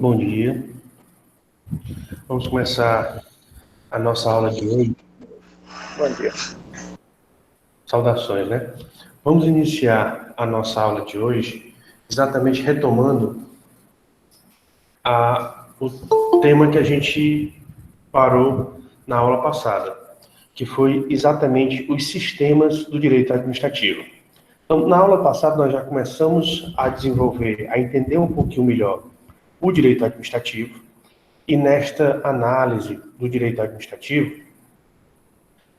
Bom dia. Vamos começar a nossa aula de hoje. Bom dia. Saudações, né? Vamos iniciar a nossa aula de hoje exatamente retomando o tema que a gente parou na aula passada, que foi exatamente os sistemas do direito administrativo. Então, na aula passada, nós já começamos a desenvolver, a entender um pouquinho melhor o direito administrativo, e nesta análise do direito administrativo,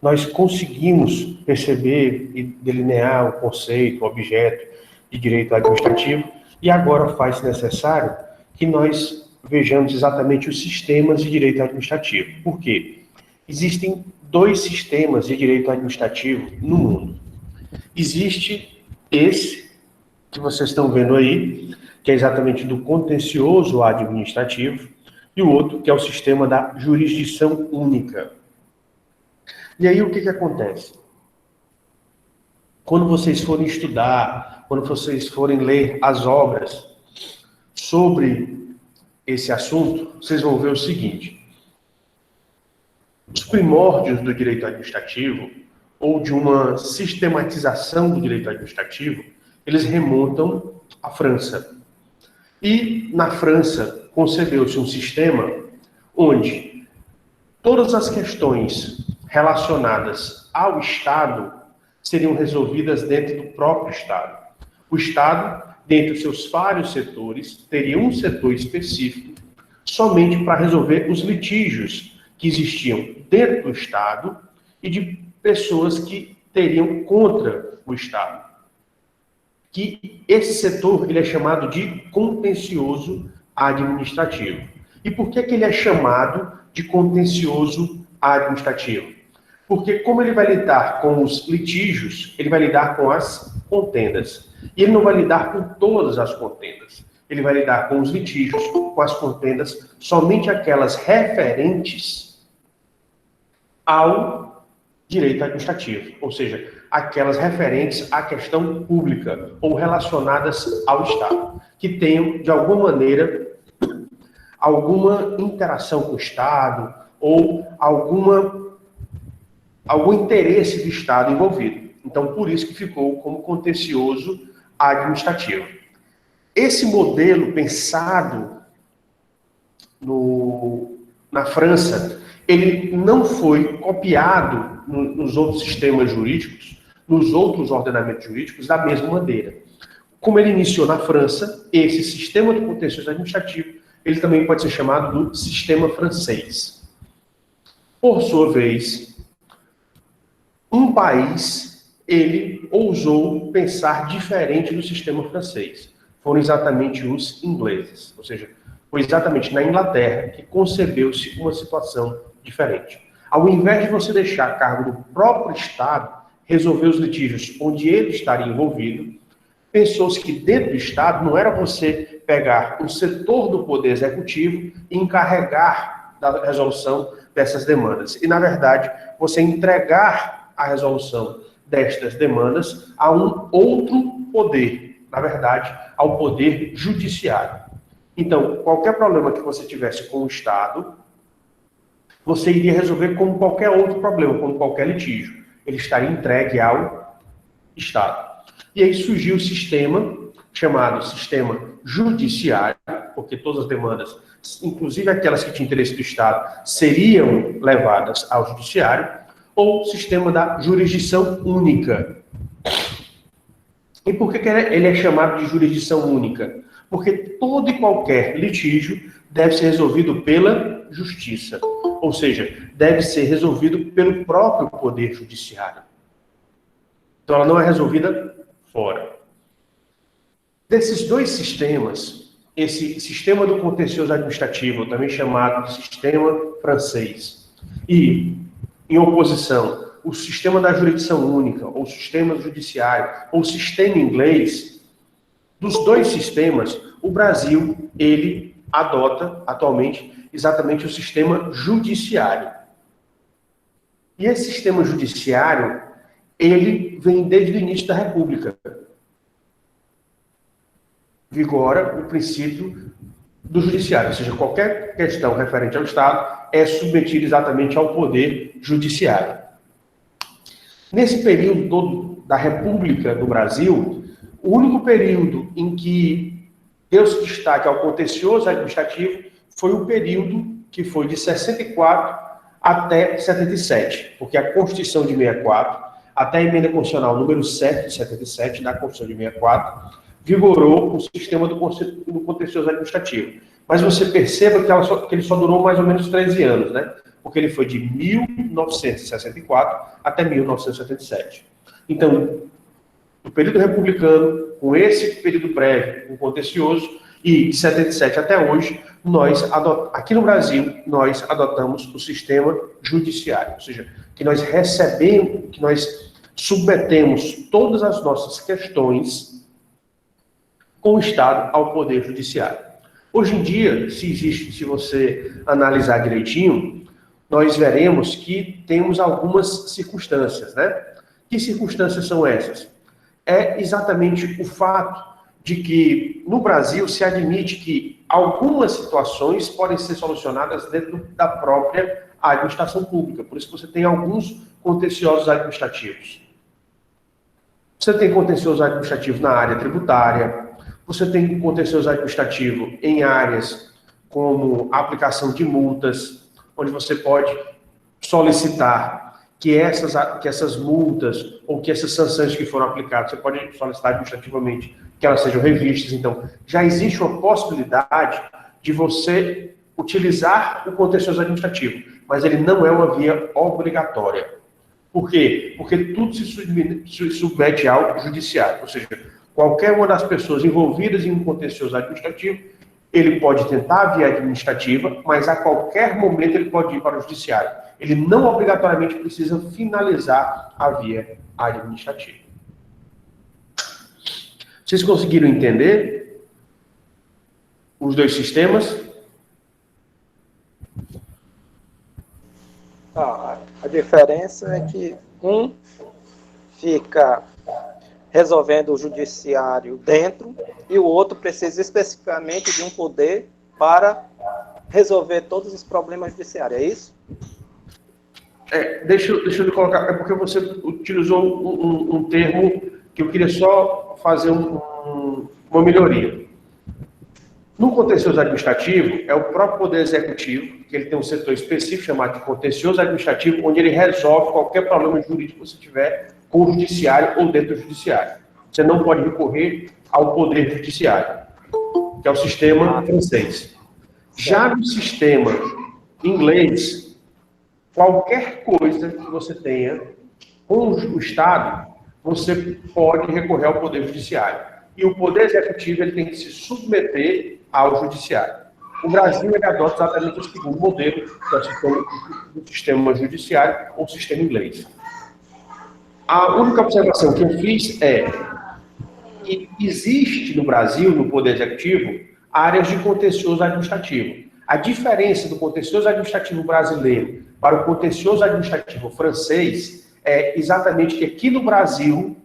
nós conseguimos perceber e delinear o conceito, o objeto de direito administrativo, e agora faz-se necessário que nós vejamos exatamente os sistemas de direito administrativo. Por quê? Existem dois sistemas de direito administrativo no mundo. Existe esse que vocês estão vendo aí, que é exatamente do contencioso administrativo, e o outro que é o sistema da jurisdição única. E aí o que acontece? Quando vocês forem estudar, quando vocês forem ler as obras sobre esse assunto, vocês vão ver o seguinte: os primórdios do direito administrativo, ou de uma sistematização do direito administrativo, eles remontam à França. E na França concebeu-se um sistema onde todas as questões relacionadas ao Estado seriam resolvidas dentro do próprio Estado. O Estado, dentre os seus vários setores, teria um setor específico somente para resolver os litígios que existiam dentro do Estado e de pessoas que teriam contra o Estado. Que esse setor ele é chamado de contencioso administrativo. E por que ele é chamado de contencioso administrativo? Porque como ele vai lidar com os litígios, ele vai lidar com as contendas. E ele não vai lidar com todas as contendas. Ele vai lidar com os litígios, com as contendas, somente aquelas referentes ao direito administrativo, ou seja, aquelas referentes à questão pública ou relacionadas ao Estado, que tenham, de alguma maneira, alguma interação com o Estado ou algum interesse do Estado envolvido. Então, por isso que ficou como contencioso administrativo. Esse modelo pensado na França, ele não foi copiado nos outros sistemas jurídicos, nos outros ordenamentos jurídicos, da mesma maneira. Como ele iniciou na França, esse sistema do contencioso administrativo, ele também pode ser chamado do sistema francês. Por sua vez, um país, ele ousou pensar diferente do sistema francês. Foram exatamente os ingleses, ou seja, foi exatamente na Inglaterra que concebeu-se uma situação diferente. Ao invés de você deixar a cargo do próprio Estado resolver os litígios onde ele estaria envolvido, pensou-se que dentro do Estado não era você pegar um setor do Poder Executivo e encarregar da resolução dessas demandas. E, na verdade, você entregar a resolução destas demandas a um outro poder, na verdade, ao Poder Judiciário. Então, qualquer problema que você tivesse com o Estado, você iria resolver como qualquer outro problema, como qualquer litígio. Ele estaria entregue ao Estado. E aí surgiu o sistema chamado sistema judiciário, porque todas as demandas, inclusive aquelas que tinham interesse do Estado, seriam levadas ao judiciário, ou sistema da jurisdição única. E por que ele é chamado de jurisdição única? Porque todo e qualquer litígio deve ser resolvido pela justiça, ou seja, deve ser resolvido pelo próprio Poder Judiciário. Então ela não é resolvida fora. Desses dois sistemas, esse sistema do contencioso administrativo, também chamado de sistema francês, e, em oposição, o sistema da jurisdição única, ou sistema judiciário, ou sistema inglês, dos dois sistemas, o Brasil, ele adota, atualmente, exatamente o sistema judiciário. E esse sistema judiciário, ele vem desde o início da República. Vigora o princípio do judiciário, ou seja, qualquer questão referente ao Estado é submetida exatamente ao poder judiciário. Nesse período todo da República do Brasil, o único período em que deu-se destaque ao contencioso administrativo foi o período que foi de 64 até 77, porque a Constituição de 64, até a emenda constitucional número 7 de 77, da Constituição de 64, vigorou o sistema do contencioso administrativo. Mas você perceba que ele só durou mais ou menos 13 anos, né? Porque ele foi de 1964 até 1977. Então, o período republicano, com esse período breve, o contencioso, e de 77 até hoje, aqui no Brasil, nós adotamos o sistema judiciário, ou seja, que nós recebemos, que nós submetemos todas as nossas questões com o Estado ao Poder Judiciário. Hoje em dia, se você analisar direitinho, nós veremos que temos algumas circunstâncias, né? Que circunstâncias são essas? É exatamente o fato de que no Brasil se admite que algumas situações podem ser solucionadas dentro da própria administração pública. Por isso que você tem alguns contenciosos administrativos. Você tem contencioso administrativo na área tributária, você tem contencioso administrativo em áreas como a aplicação de multas, onde você pode solicitar que essas multas ou que essas sanções que foram aplicadas, você pode solicitar administrativamente que elas sejam revistas. Então, já existe uma possibilidade de você utilizar o contencioso administrativo, mas ele não é uma via obrigatória. Por quê? Porque tudo se submete ao judiciário, ou seja, qualquer uma das pessoas envolvidas em um contencioso administrativo, ele pode tentar a via administrativa, mas a qualquer momento ele pode ir para o judiciário. Ele não obrigatoriamente precisa finalizar a via administrativa. Vocês conseguiram entender os dois sistemas? A diferença é que um fica resolvendo o judiciário dentro e o outro precisa especificamente de um poder para resolver todos os problemas judiciários, é isso? Deixa eu colocar, é porque você utilizou um termo que eu queria só fazer uma melhoria. No contencioso administrativo, é o próprio Poder Executivo, que ele tem um setor específico chamado de contencioso administrativo, onde ele resolve qualquer problema jurídico que você tiver com o judiciário ou dentro do judiciário. Você não pode recorrer ao Poder Judiciário, que é o sistema francês. Já no sistema inglês, qualquer coisa que você tenha com o Estado, você pode recorrer ao Poder Judiciário. E o Poder Executivo ele tem que se submeter ao Judiciário. O Brasil ele adota exatamente o segundo modelo, que é o sistema judiciário ou o sistema inglês. A única observação que eu fiz é que existe no Brasil, no Poder Executivo, áreas de contencioso administrativo. A diferença do contencioso administrativo brasileiro para o contencioso administrativo francês é exatamente que aqui no Brasil,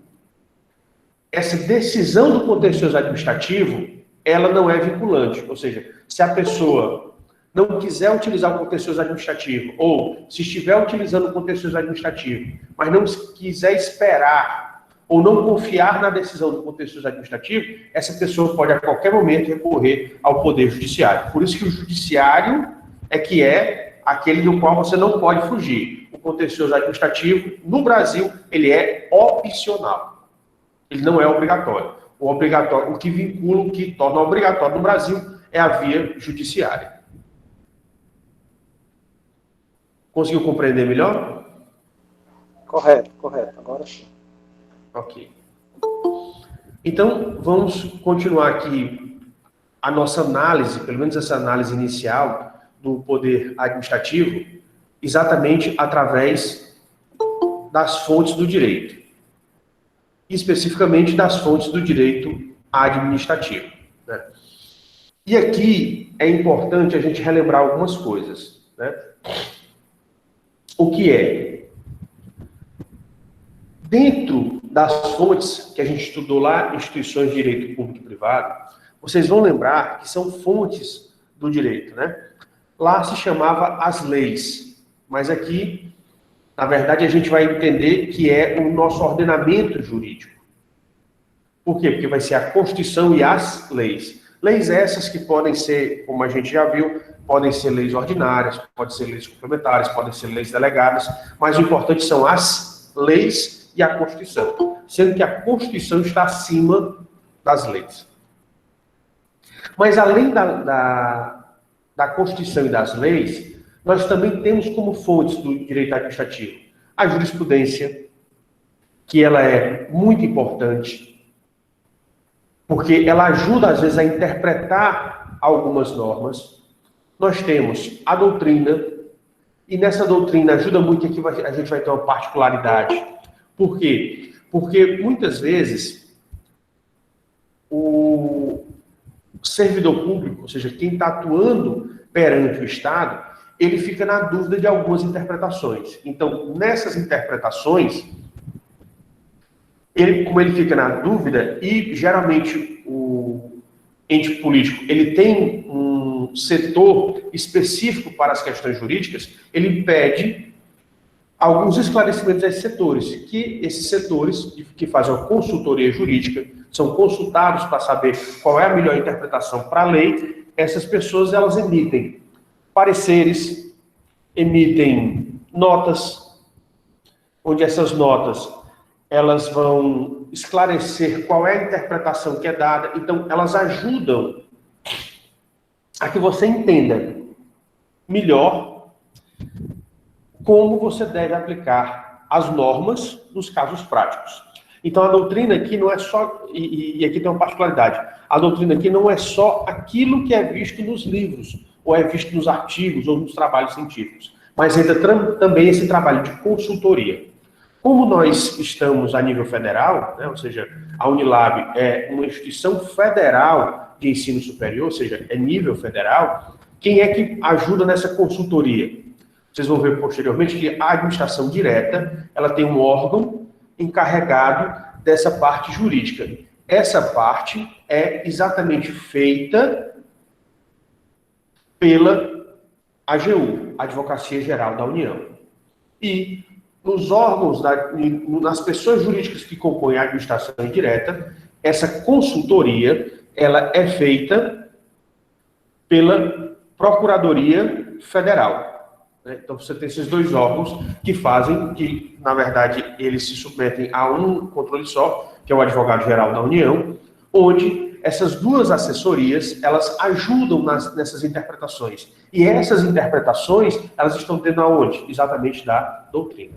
essa decisão do contencioso administrativo, ela não é vinculante. Ou seja, se a pessoa não quiser utilizar o contencioso administrativo, ou se estiver utilizando o contencioso administrativo, mas não quiser esperar ou não confiar na decisão do contencioso administrativo, essa pessoa pode a qualquer momento recorrer ao Poder Judiciário. Por isso que o Judiciário é aquele do qual você não pode fugir. O contencioso administrativo, no Brasil, ele é opcional. Ele não é obrigatório. O que vincula, o que torna obrigatório no Brasil é a via judiciária. Conseguiu compreender melhor? Correto. Agora sim. Ok. Então, vamos continuar aqui a nossa análise, pelo menos essa análise inicial do poder administrativo, exatamente através das fontes do direito. Especificamente das fontes do direito administrativo, né? E aqui é importante a gente relembrar algumas coisas, né? O que é? Dentro das fontes que a gente estudou lá, instituições de direito público e privado, vocês vão lembrar que são fontes do direito, né? Lá se chamava as leis, mas aqui, na verdade, a gente vai entender que é o nosso ordenamento jurídico. Por quê? Porque vai ser a Constituição e as leis. Leis essas que podem ser, como a gente já viu, podem ser leis ordinárias, podem ser leis complementares, podem ser leis delegadas, mas o importante são as leis e a Constituição, sendo que a Constituição está acima das leis. Mas além da Constituição e das leis, nós também temos como fontes do direito administrativo a jurisprudência, que ela é muito importante, porque ela ajuda, às vezes, a interpretar algumas normas. Nós temos a doutrina, e nessa doutrina ajuda muito, aqui a gente vai ter uma particularidade. Por quê? Porque, muitas vezes, o servidor público, ou seja, quem está atuando perante o Estado, ele fica na dúvida de algumas interpretações. Então, nessas interpretações, como ele fica na dúvida, e geralmente o ente político ele tem um setor específico para as questões jurídicas, ele pede alguns esclarecimentos a esses setores, que esses setores que fazem a consultoria jurídica são consultados para saber qual é a melhor interpretação para a lei. Essas pessoas elas emitem pareceres, emitem notas, onde essas notas elas vão esclarecer qual é a interpretação que é dada. Então, elas ajudam a que você entenda melhor como você deve aplicar as normas nos casos práticos. Então, a doutrina aqui não é só... E aqui tem uma particularidade. A doutrina aqui não é só aquilo que é visto nos livros, ou é visto nos artigos, ou nos trabalhos científicos, mas entra também esse trabalho de consultoria. Como nós estamos a nível federal, né, ou seja, a Unilab é uma instituição federal de ensino superior, ou seja, é nível federal, quem é que ajuda nessa consultoria? Vocês vão ver posteriormente que a administração direta, ela tem um órgão encarregado dessa parte jurídica. Essa parte é exatamente feita pela AGU, Advocacia Geral da União. E nos órgãos, nas pessoas jurídicas que compõem a administração indireta, essa consultoria, ela é feita pela Procuradoria Federal. Então, você tem esses dois órgãos que fazem, que, na verdade, eles se submetem a um controle só, que é o Advogado-Geral da União, onde essas duas assessorias, elas ajudam nessas interpretações. E essas interpretações, elas estão tendo aonde? Exatamente da doutrina.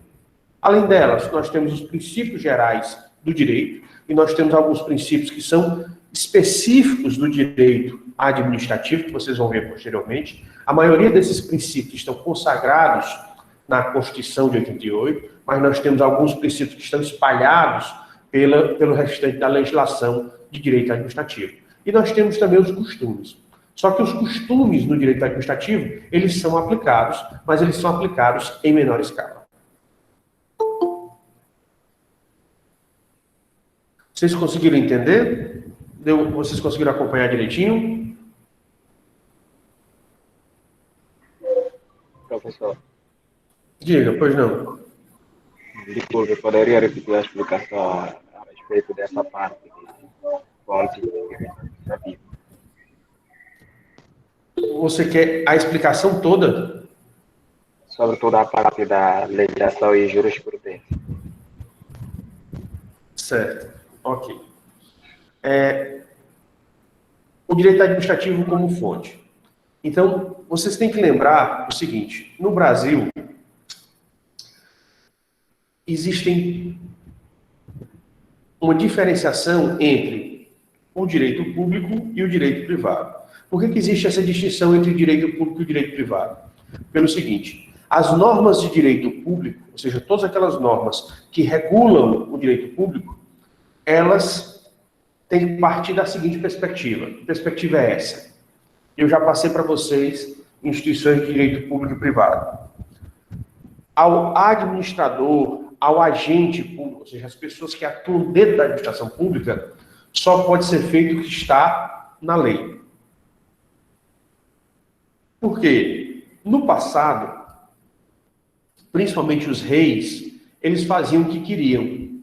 Além delas, nós temos os princípios gerais do direito, e nós temos alguns princípios que são específicos do direito administrativo, que vocês vão ver posteriormente. A maioria desses princípios estão consagrados na Constituição de 88, mas nós temos alguns princípios que estão espalhados pelo restante da legislação de direito administrativo. E nós temos também os costumes. Só que os costumes no direito administrativo, eles são aplicados, mas eles são aplicados em menor escala. Vocês conseguiram entender? Vocês conseguiram acompanhar direitinho? Professor. Diga, pois não. Desculpe, poderia repetir a explicação a respeito dessa parte de fonte administrativa? Você quer a explicação toda? Sobretudo a parte da legislação e jurisprudência. Certo, ok. O direito administrativo como fonte. Então, vocês têm que lembrar o seguinte: no Brasil, existem uma diferenciação entre o direito público e o direito privado. Por que existe essa distinção entre o direito público e o direito privado? Pelo seguinte: as normas de direito público, ou seja, todas aquelas normas que regulam o direito público, elas têm que partir da seguinte perspectiva. Que perspectiva é essa? Eu já passei para vocês instituições de direito público e privado. Ao administrador, ao agente público, ou seja, as pessoas que atuam dentro da administração pública, só pode ser feito o que está na lei. Porque no passado, principalmente os reis, eles faziam o que queriam.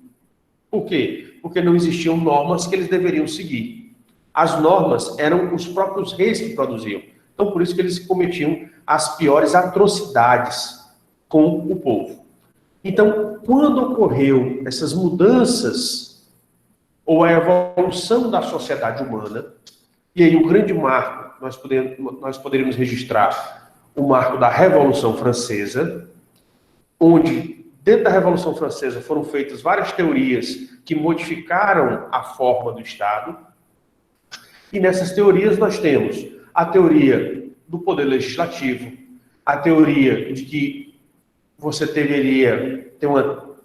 Por quê? Porque não existiam normas que eles deveriam seguir. As normas eram os próprios reis que produziam. Então, por isso que eles cometiam as piores atrocidades com o povo. Então, quando ocorreu essas mudanças, ou a evolução da sociedade humana, e aí o grande marco, nós poderíamos registrar o marco da Revolução Francesa, onde, dentro da Revolução Francesa, foram feitas várias teorias que modificaram a forma do Estado. E nessas teorias nós temos a teoria do poder legislativo, a teoria de que você deveria ter uma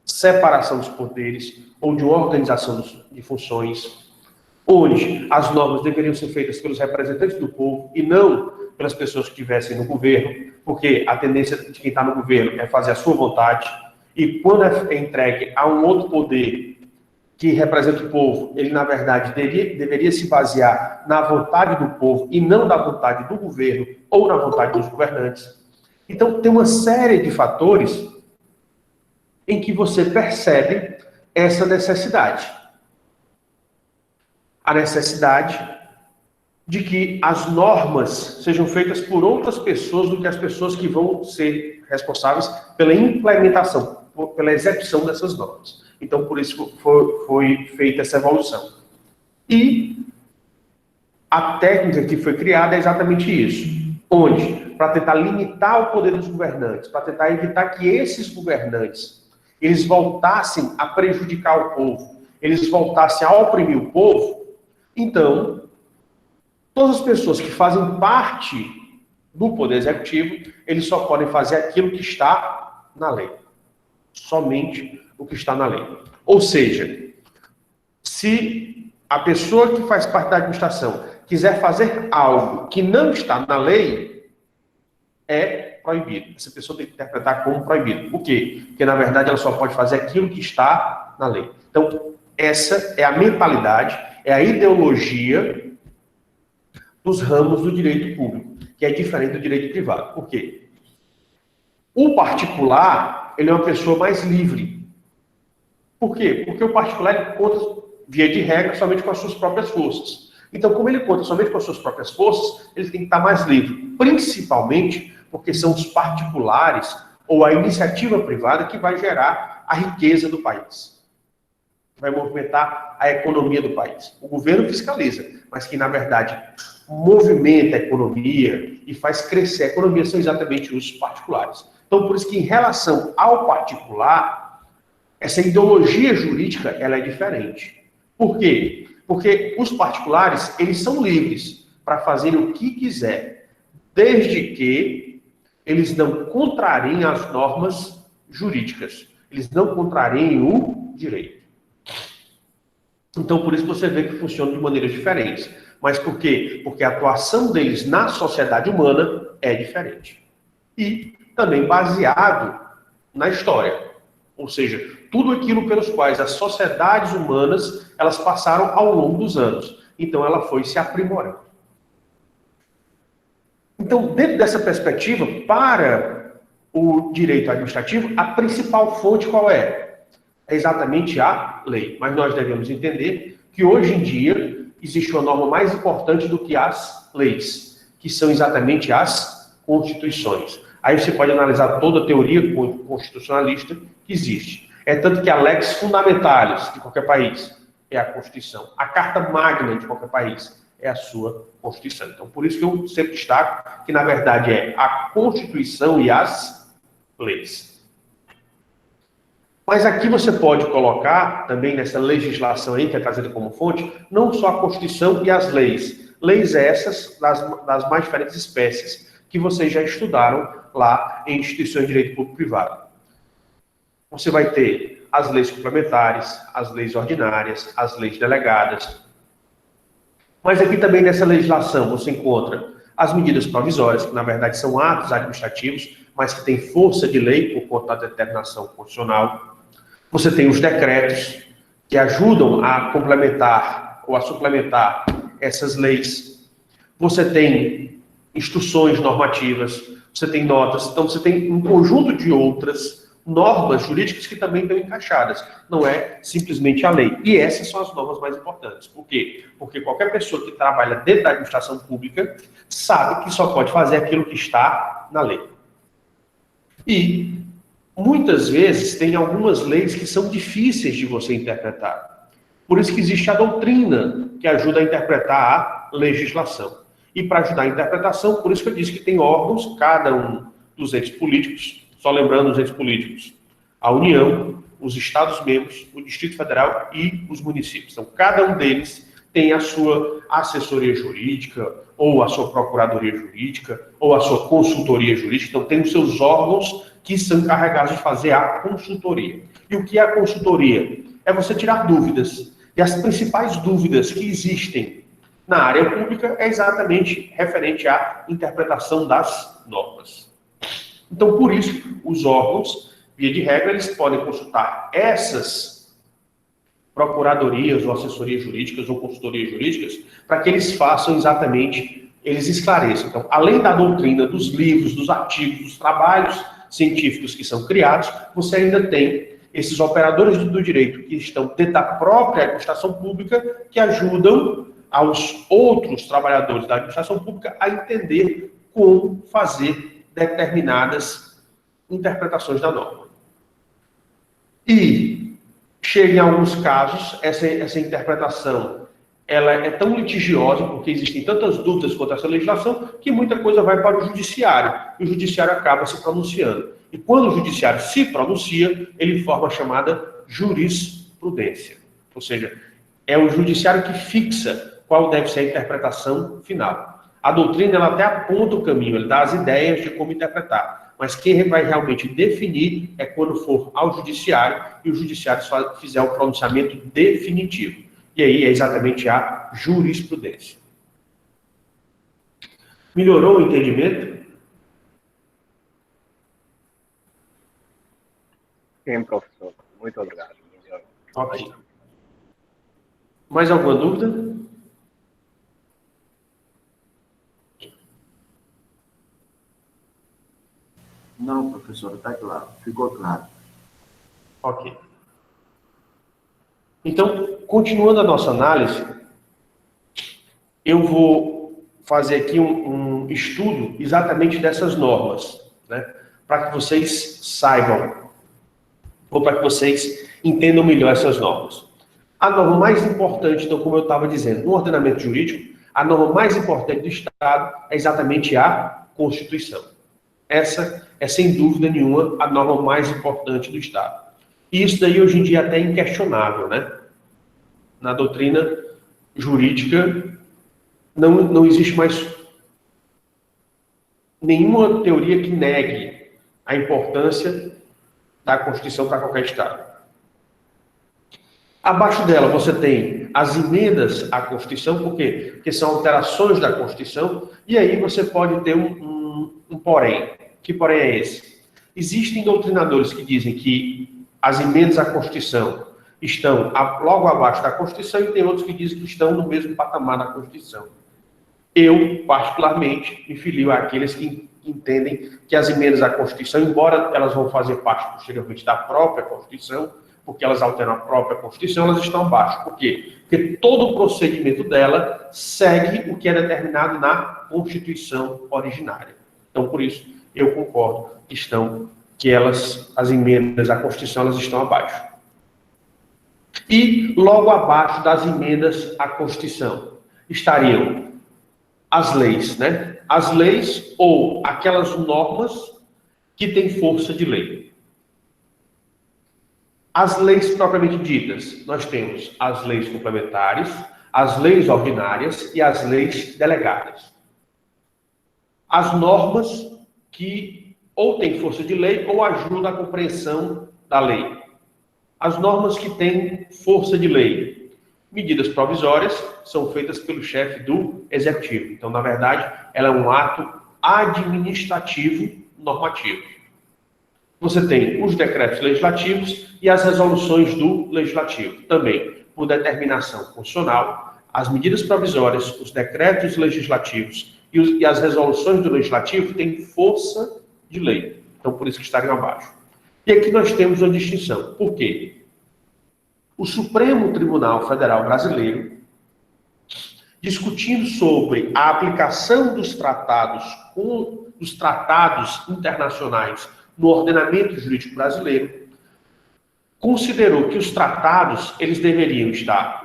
separação dos poderes ou de uma organização de funções, onde as normas deveriam ser feitas pelos representantes do povo e não pelas pessoas que estivessem no governo, porque a tendência de quem está no governo é fazer a sua vontade, e quando é entregue a um outro poder que representa o povo, ele, na verdade, deveria se basear na vontade do povo e não na vontade do governo ou na vontade dos governantes. Então, tem uma série de fatores em que você percebe essa necessidade. A necessidade de que as normas sejam feitas por outras pessoas do que as pessoas que vão ser responsáveis pela implementação, pela execução dessas normas. Então, por isso foi feita essa evolução. E a técnica que foi criada é exatamente isso. Onde, para tentar limitar o poder dos governantes, para tentar evitar que esses governantes, eles voltassem a prejudicar o povo, eles voltassem a oprimir o povo, então, todas as pessoas que fazem parte do poder executivo, eles só podem fazer aquilo que está na lei. Somente o que está na lei. Ou seja, se a pessoa que faz parte da administração quiser fazer algo que não está na lei, é proibido. Essa pessoa tem que interpretar como proibido. Por quê? Porque, na verdade, ela só pode fazer aquilo que está na lei. Então, essa é a mentalidade, é a ideologia dos ramos do direito público, que é diferente do direito privado. Por quê? O particular, ele é uma pessoa mais livre. Por quê? Porque o particular, ele conta, via de regra, somente com as suas próprias forças. Então, como ele conta somente com as suas próprias forças, ele tem que estar mais livre. Principalmente porque são os particulares ou a iniciativa privada que vai gerar a riqueza do país. Vai movimentar a economia do país. O governo fiscaliza, mas que, na verdade, movimenta a economia e faz crescer a economia são exatamente os particulares. Então, por isso que, em relação ao particular, essa ideologia jurídica ela é diferente. Por quê? Porque os particulares, eles são livres para fazerem o que quiser, desde que eles não contrariem as normas jurídicas. Eles não contrariem o direito. Então, por isso você vê que funciona de maneiras diferentes. Mas por quê? Porque a atuação deles na sociedade humana é diferente. E também baseado na história. Ou seja, tudo aquilo pelos quais as sociedades humanas elas passaram ao longo dos anos. Então, ela foi se aprimorando. Então, dentro dessa perspectiva, para o direito administrativo, a principal fonte qual é? É exatamente a lei. Mas nós devemos entender que hoje em dia existe uma norma mais importante do que as leis, que são exatamente as constituições. Aí você pode analisar toda a teoria constitucionalista que existe. É tanto que a lex fundamentalis de qualquer país é a Constituição. A Carta Magna de qualquer país é a sua Constituição. Então, por isso que eu sempre destaco que, na verdade, é a Constituição e as leis. Mas aqui você pode colocar, também nessa legislação aí, que é trazida como fonte, não só a Constituição e as leis. Leis essas das mais diferentes espécies, que vocês já estudaram lá em instituições de direito público e privado. Você vai ter as leis complementares, as leis ordinárias, as leis delegadas. Mas aqui também nessa legislação você encontra as medidas provisórias, que na verdade são atos administrativos, mas que têm força de lei por conta da determinação constitucional. Você tem os decretos, que ajudam a complementar ou a suplementar essas leis. Você tem instruções normativas, você tem notas, então você tem um conjunto de outras normas jurídicas que também estão encaixadas. Não é simplesmente a lei. E essas são as normas mais importantes. Por quê? Porque qualquer pessoa que trabalha dentro da administração pública sabe que só pode fazer aquilo que está na lei. E muitas vezes tem algumas leis que são difíceis de você interpretar. Por isso que existe a doutrina que ajuda a interpretar a legislação. E para ajudar a interpretação, por isso que eu disse que tem órgãos, cada um dos entes políticos, só lembrando os entes políticos, a União, os Estados-membros, o Distrito Federal e os municípios. Então, cada um deles tem a sua assessoria jurídica, ou a sua procuradoria jurídica, ou a sua consultoria jurídica. Então, tem os seus órgãos que são encarregados de fazer a consultoria. E o que é a consultoria? É você tirar dúvidas. E as principais dúvidas que existem na área pública é exatamente referente à interpretação das normas. Então, por isso, os órgãos, via de regra, eles podem consultar essas procuradorias ou assessorias jurídicas ou consultorias jurídicas para que eles façam exatamente, eles esclareçam. Então, além da doutrina, dos livros, dos artigos, dos trabalhos científicos que são criados, você ainda tem esses operadores do direito que estão dentro da própria administração pública que ajudam aos outros trabalhadores da administração pública a entender como fazer determinadas interpretações da norma. E chega em alguns casos, essa interpretação ela é tão litigiosa, porque existem tantas dúvidas quanto a essa legislação, que muita coisa vai para o judiciário, e o judiciário acaba se pronunciando. E quando o judiciário se pronuncia, ele forma a chamada jurisprudência. Ou seja, é o judiciário que fixa qual deve ser a interpretação final. A doutrina, ela até aponta o caminho, ela dá as ideias de como interpretar. Mas quem vai realmente definir é quando for ao judiciário e o judiciário fizer o pronunciamento definitivo. E aí é exatamente a jurisprudência. Melhorou o entendimento? Sim, professor. Muito obrigado. Ok. Mais alguma dúvida? Não, professor, está claro. Ficou claro. Ok. Então, continuando a nossa análise, eu vou fazer aqui um estudo exatamente dessas normas, né? Para que vocês saibam, ou para que vocês entendam melhor essas normas. A norma mais importante, então, como eu estava dizendo, no ordenamento jurídico, a norma mais importante do Estado é exatamente a Constituição. Essa é, sem dúvida nenhuma, a norma mais importante do Estado. E isso daí, hoje em dia, até é inquestionável, né? Na doutrina jurídica, não existe mais nenhuma teoria que negue a importância da Constituição para qualquer Estado. Abaixo dela, você tem as emendas à Constituição, por quê? Porque são alterações da Constituição, e aí você pode ter um porém. Que porém é esse? Existem doutrinadores que dizem que as emendas à Constituição estão logo abaixo da Constituição e tem outros que dizem que estão no mesmo patamar da Constituição. Eu, particularmente, me filio àqueles que entendem que as emendas à Constituição, embora elas vão fazer parte posteriormente da própria Constituição, porque elas alteram a própria Constituição, elas estão abaixo. Por quê? Porque todo o procedimento dela segue o que é determinado na Constituição originária. Então, por isso, eu concordo que as emendas à Constituição, elas estão abaixo. E logo abaixo das emendas à Constituição estariam as leis, né? As leis ou aquelas normas que têm força de lei. As leis propriamente ditas, nós temos as leis complementares, as leis ordinárias e as leis delegadas. As normas que ou têm força de lei ou ajudam a compreensão da lei. As normas que têm força de lei. Medidas provisórias são feitas pelo chefe do Executivo. Então, na verdade, ela é um ato administrativo normativo. Você tem os decretos legislativos e as resoluções do Legislativo. Também, por determinação constitucional, as medidas provisórias, os decretos legislativos E as resoluções do Legislativo têm força de lei. Então, por isso que estariam abaixo. E aqui nós temos uma distinção. Por quê? O Supremo Tribunal Federal Brasileiro, discutindo sobre a aplicação dos tratados internacionais no ordenamento jurídico brasileiro, considerou que os tratados, eles deveriam estar,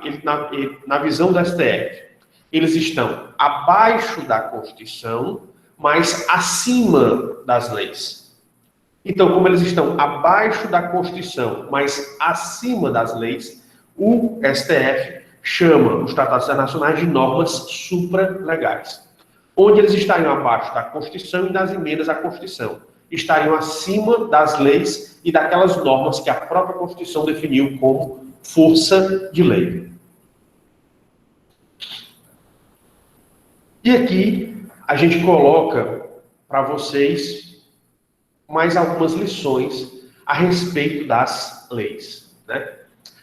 na visão da STF, eles estão abaixo da Constituição, mas acima das leis. Então, como eles estão abaixo da Constituição, mas acima das leis, o STF chama os tratados internacionais de normas supralegais, onde eles estariam abaixo da Constituição e das emendas à Constituição, estariam acima das leis e daquelas normas que a própria Constituição definiu como força de lei. E aqui a gente coloca para vocês mais algumas lições a respeito das leis, né?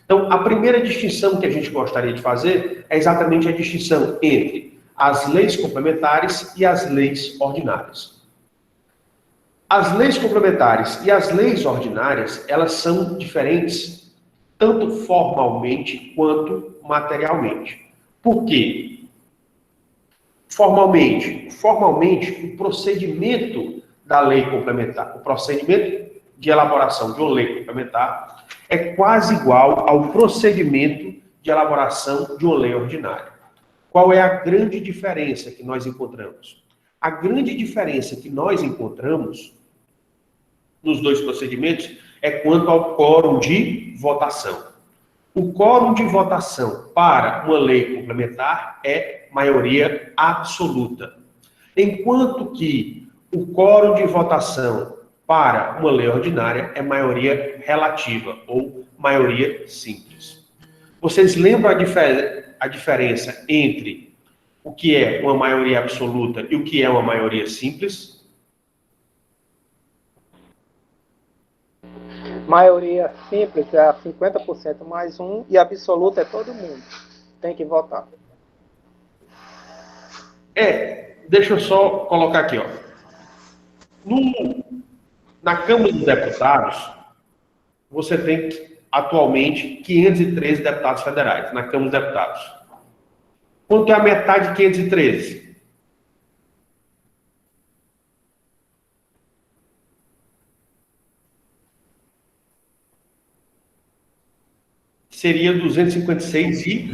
Então, a primeira distinção que a gente gostaria de fazer é exatamente a distinção entre as leis complementares e as leis ordinárias. As leis complementares e as leis ordinárias, elas são diferentes tanto formalmente quanto materialmente. Por quê? Formalmente, o procedimento da lei complementar, o procedimento de elaboração de uma lei complementar é quase igual ao procedimento de elaboração de uma lei ordinária. Qual é a grande diferença que nós encontramos? A grande diferença que nós encontramos nos dois procedimentos é quanto ao quórum de votação. O quórum de votação para uma lei complementar é maioria absoluta, enquanto que o quórum de votação para uma lei ordinária é maioria relativa ou maioria simples. Vocês lembram a diferença entre o que é uma maioria absoluta e o que é uma maioria simples? Maioria simples é a 50% mais um e absoluta é todo mundo. Tem que votar. Deixa eu só colocar aqui, ó. Na Câmara dos Deputados, você tem atualmente 513 deputados federais na Câmara dos Deputados. Quanto é a metade de 513? Seria 256 e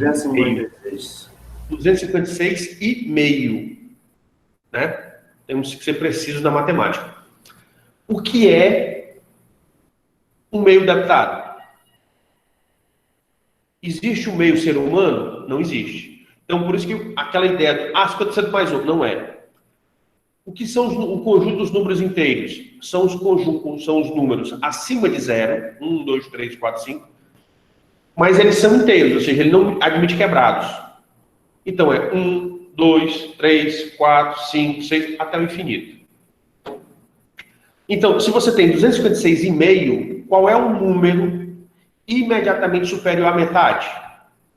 256 e meio, né? Temos que ser precisos na matemática. O que é um meio deputado? Existe um meio ser humano? Não existe. Então, por isso que aquela ideia de 50% mais um, não é. O que são o conjunto dos números inteiros? São os números acima de 0, 1, 2, 3, 4, 5, mas eles são inteiros, ou seja, ele não admite quebrados. Então é 1, 2, 3, 4, 5, 6, até o infinito. Então, se você tem 256,5, qual é o número imediatamente superior à metade?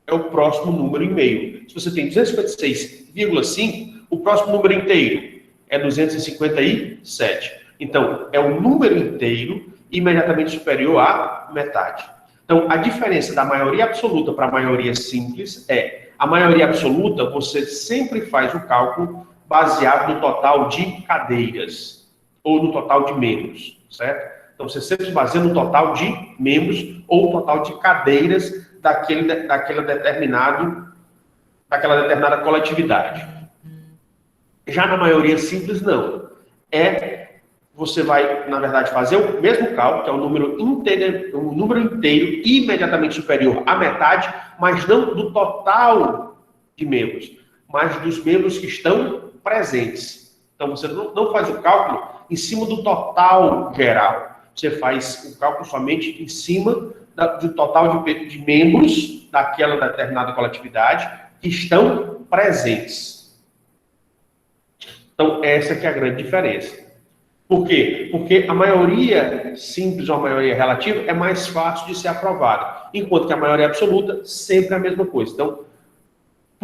É o próximo número em meio. Se você tem 256,5, o próximo número inteiro é 257. Então, é o número inteiro imediatamente superior à metade. Então, a diferença da maioria absoluta para a maioria simples é: a maioria absoluta, você sempre faz o cálculo baseado no total de cadeiras, ou no total de membros, certo? Então, você sempre se baseia no total de membros, ou total de cadeiras daquela determinada coletividade. Já na maioria simples, não. Você vai, na verdade, fazer o mesmo cálculo, que é o número inteiro imediatamente superior à metade, mas não do total de membros, mas dos membros que estão presentes. Então, você não faz o cálculo em cima do total geral. Você faz o cálculo somente em cima do total de membros daquela determinada coletividade que estão presentes. Então, essa que é a grande diferença. Por quê? Porque a maioria simples ou a maioria relativa é mais fácil de ser aprovada, enquanto que a maioria absoluta sempre é a mesma coisa. Então,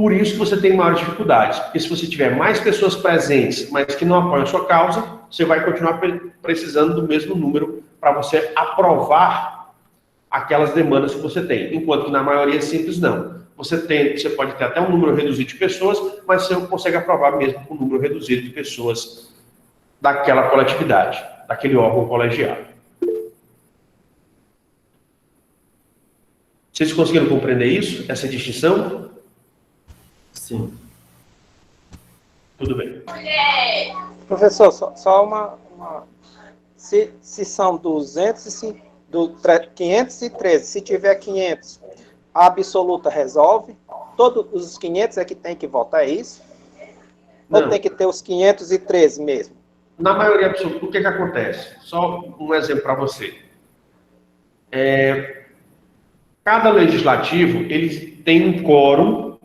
Por isso que você tem maiores dificuldades. Porque se você tiver mais pessoas presentes, mas que não apoiam a sua causa, você vai continuar precisando do mesmo número para você aprovar aquelas demandas que você tem. Enquanto que na maioria simples, não. Você pode ter até um número reduzido de pessoas, mas você consegue aprovar mesmo com um número reduzido de pessoas daquela coletividade, daquele órgão colegiado. Vocês conseguiram compreender isso? Essa distinção? Sim. Tudo bem. Professor, só uma... Se são 513, se tiver 500, a absoluta resolve? Todos os 500 é que tem que votar, é isso? Ou tem que ter os 513 mesmo? Na maioria absoluta, o que acontece? Só um exemplo para você. Cada legislativo, ele tem um quórum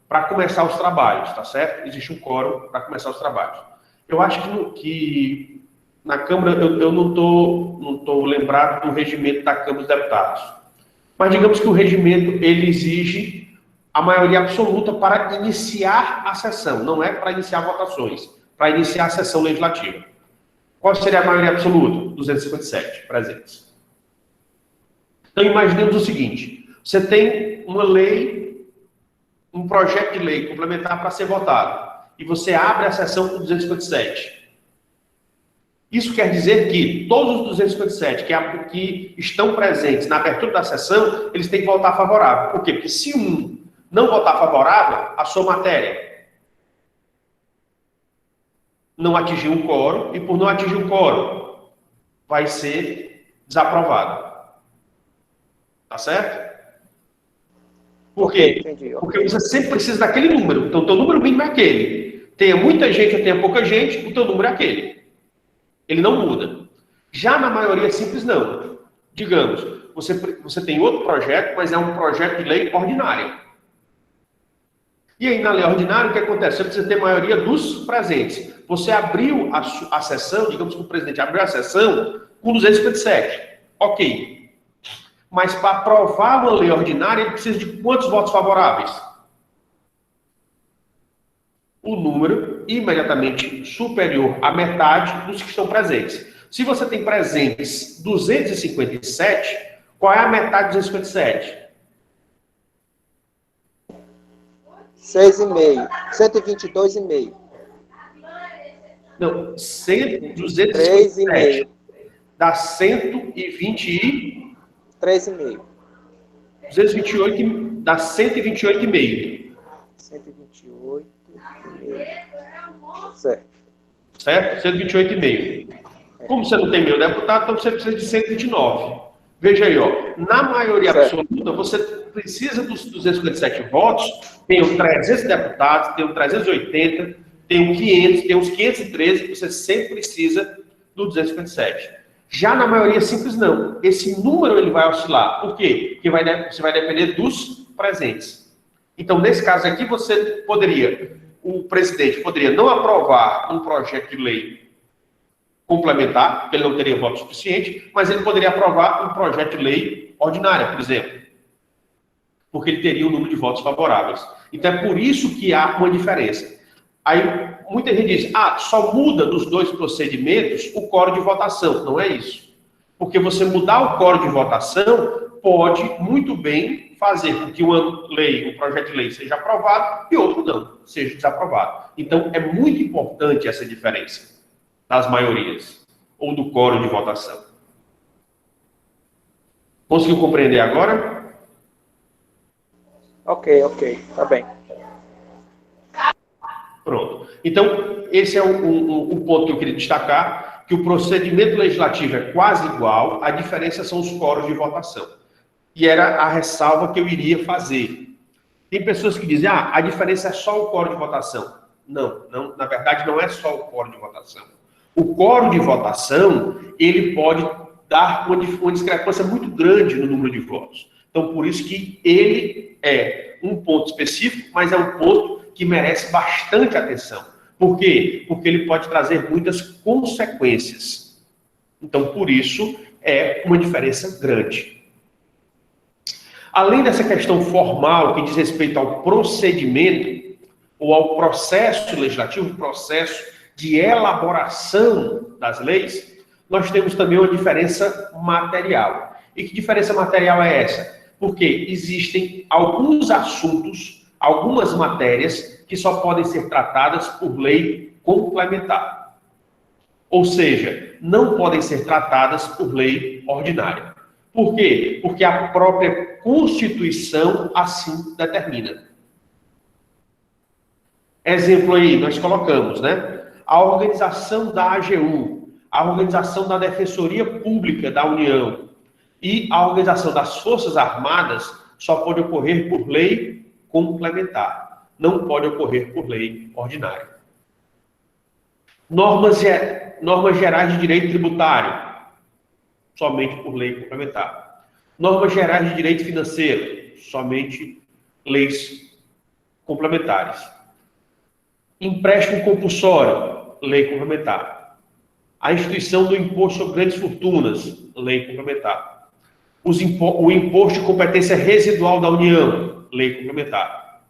para começar os trabalhos, tá certo? Existe um quórum para começar os trabalhos. Eu acho que na Câmara, eu não tô lembrado do regimento da Câmara dos Deputados. Mas digamos que o regimento, ele exige a maioria absoluta para iniciar a sessão, não é para iniciar votações, para iniciar a sessão legislativa. Qual seria a maioria absoluta? 257 presentes. Então, imaginemos o seguinte, você tem uma lei, um projeto de lei complementar para ser votado, e você abre a sessão com 257. Isso quer dizer que todos os 257 que estão presentes na abertura da sessão, eles têm que votar favorável. Por quê? Porque se um não votar favorável, a sua matéria não atingiu um quórum, e por não atingir um quórum, vai ser desaprovado. Tá certo? Por quê? Entendi. Porque você sempre precisa daquele número. Então, o teu número mínimo é aquele. Tenha muita gente ou tenha pouca gente, o teu número é aquele. Ele não muda. Já na maioria simples, não. Digamos, você tem outro projeto, mas é um projeto de lei ordinária. E aí, na lei ordinária, o que acontece? Você precisa ter maioria dos presentes. Você abriu a sessão, digamos que o presidente abriu a sessão com 257. Ok. Mas para aprovar uma lei ordinária, ele precisa de quantos votos favoráveis? O número imediatamente superior à metade dos que estão presentes. Se você tem presentes 257, qual é a metade de 257? 6,5. 122,5. Não, 257 dá 120 3,5. 228 dá 128,5. 128,5. Certo. Certo? 128,5. Como você não tem meio deputado, então você precisa de 129. Veja aí, ó. Na maioria absoluta, você precisa dos 257 votos, tem os 300 deputados, tem os 380, tem os 500, tem os 513, você sempre precisa do 257. Já na maioria simples, não. Esse número ele vai oscilar. Por quê? Porque você vai depender dos presentes. Então, nesse caso aqui, o presidente poderia não aprovar um projeto de lei complementar, porque ele não teria voto suficiente, mas ele poderia aprovar um projeto de lei ordinária, por exemplo, porque ele teria um número de votos favoráveis. Então, é por isso que há uma diferença. Aí, muita gente diz, só muda nos dois procedimentos o quórum de votação. Não é isso. Porque você mudar o quórum de votação pode muito bem fazer com que um projeto de lei seja aprovado e outro não, seja desaprovado. Então, é muito importante essa diferença das maiorias, ou do quórum de votação. Conseguiu compreender agora? Ok, tá bem. Pronto. Então, esse é o ponto que eu queria destacar, que o procedimento legislativo é quase igual, a diferença são os quórums de votação. E era a ressalva que eu iria fazer. Tem pessoas que dizem, a diferença é só o quórum de votação. Não, na verdade não é só o quórum de votação. O quórum de votação, ele pode dar uma discrepância muito grande no número de votos. Então, por isso que ele é um ponto específico, mas é um ponto que merece bastante atenção. Por quê? Porque ele pode trazer muitas consequências. Então, por isso, é uma diferença grande. Além dessa questão formal que diz respeito ao procedimento ou ao processo legislativo, processo de elaboração das leis, nós temos também uma diferença material. E que diferença material é essa? Porque existem alguns assuntos, algumas matérias que só podem ser tratadas por lei complementar. Ou seja, não podem ser tratadas por lei ordinária. Por quê? Porque a própria Constituição assim determina. Exemplo aí, nós colocamos, né? A organização da AGU, a organização da Defensoria Pública da União e a organização das Forças Armadas só pode ocorrer por lei complementar. Não pode ocorrer por lei ordinária. Normas gerais de direito tributário, somente por lei complementar. Normas gerais de direito financeiro, somente leis complementares. Empréstimo compulsório, lei complementar. A instituição do imposto sobre grandes fortunas, lei complementar. O imposto de competência residual da União, lei complementar.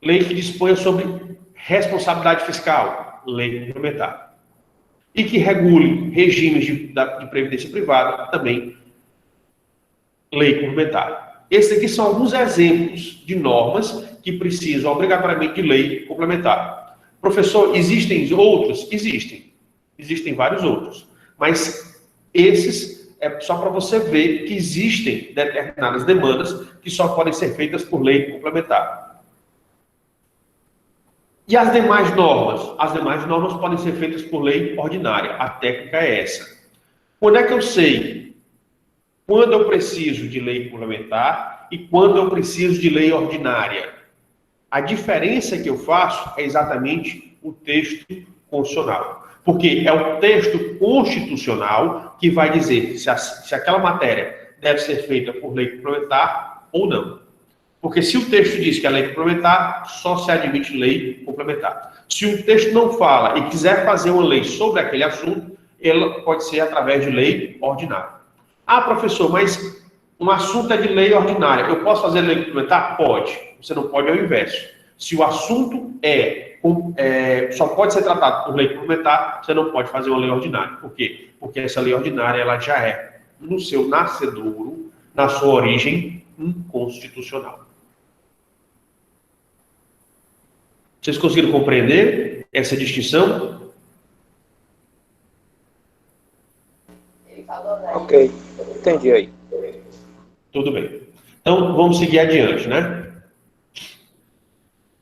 Lei que disponha sobre responsabilidade fiscal, lei complementar. E que regule regimes de previdência privada, também lei complementar. Esses aqui são alguns exemplos de normas que precisam obrigatoriamente de lei complementar. Professor, existem outros? Existem. Existem vários outros. Mas esses é só para você ver que existem determinadas demandas que só podem ser feitas por lei complementar. E as demais normas? As demais normas podem ser feitas por lei ordinária. A técnica é essa. Quando é que eu sei quando eu preciso de lei complementar e quando eu preciso de lei ordinária? A diferença que eu faço é exatamente o texto constitucional. Porque é o texto constitucional que vai dizer se aquela matéria deve ser feita por lei complementar ou não. Porque se o texto diz que é lei complementar, só se admite lei complementar. Se o texto não fala e quiser fazer uma lei sobre aquele assunto, ela pode ser através de lei ordinária. Ah, professor, mas um assunto é de lei ordinária. Eu posso fazer lei complementar? Pode. Você não pode ao inverso. Se o assunto só pode ser tratado por lei complementar, você não pode fazer uma lei ordinária. Por quê? Porque essa lei ordinária ela já é, no seu nascedouro, na sua origem, inconstitucional. Vocês conseguiram compreender essa distinção? Ok, entendi aí. Tudo bem. Então, vamos seguir adiante, né?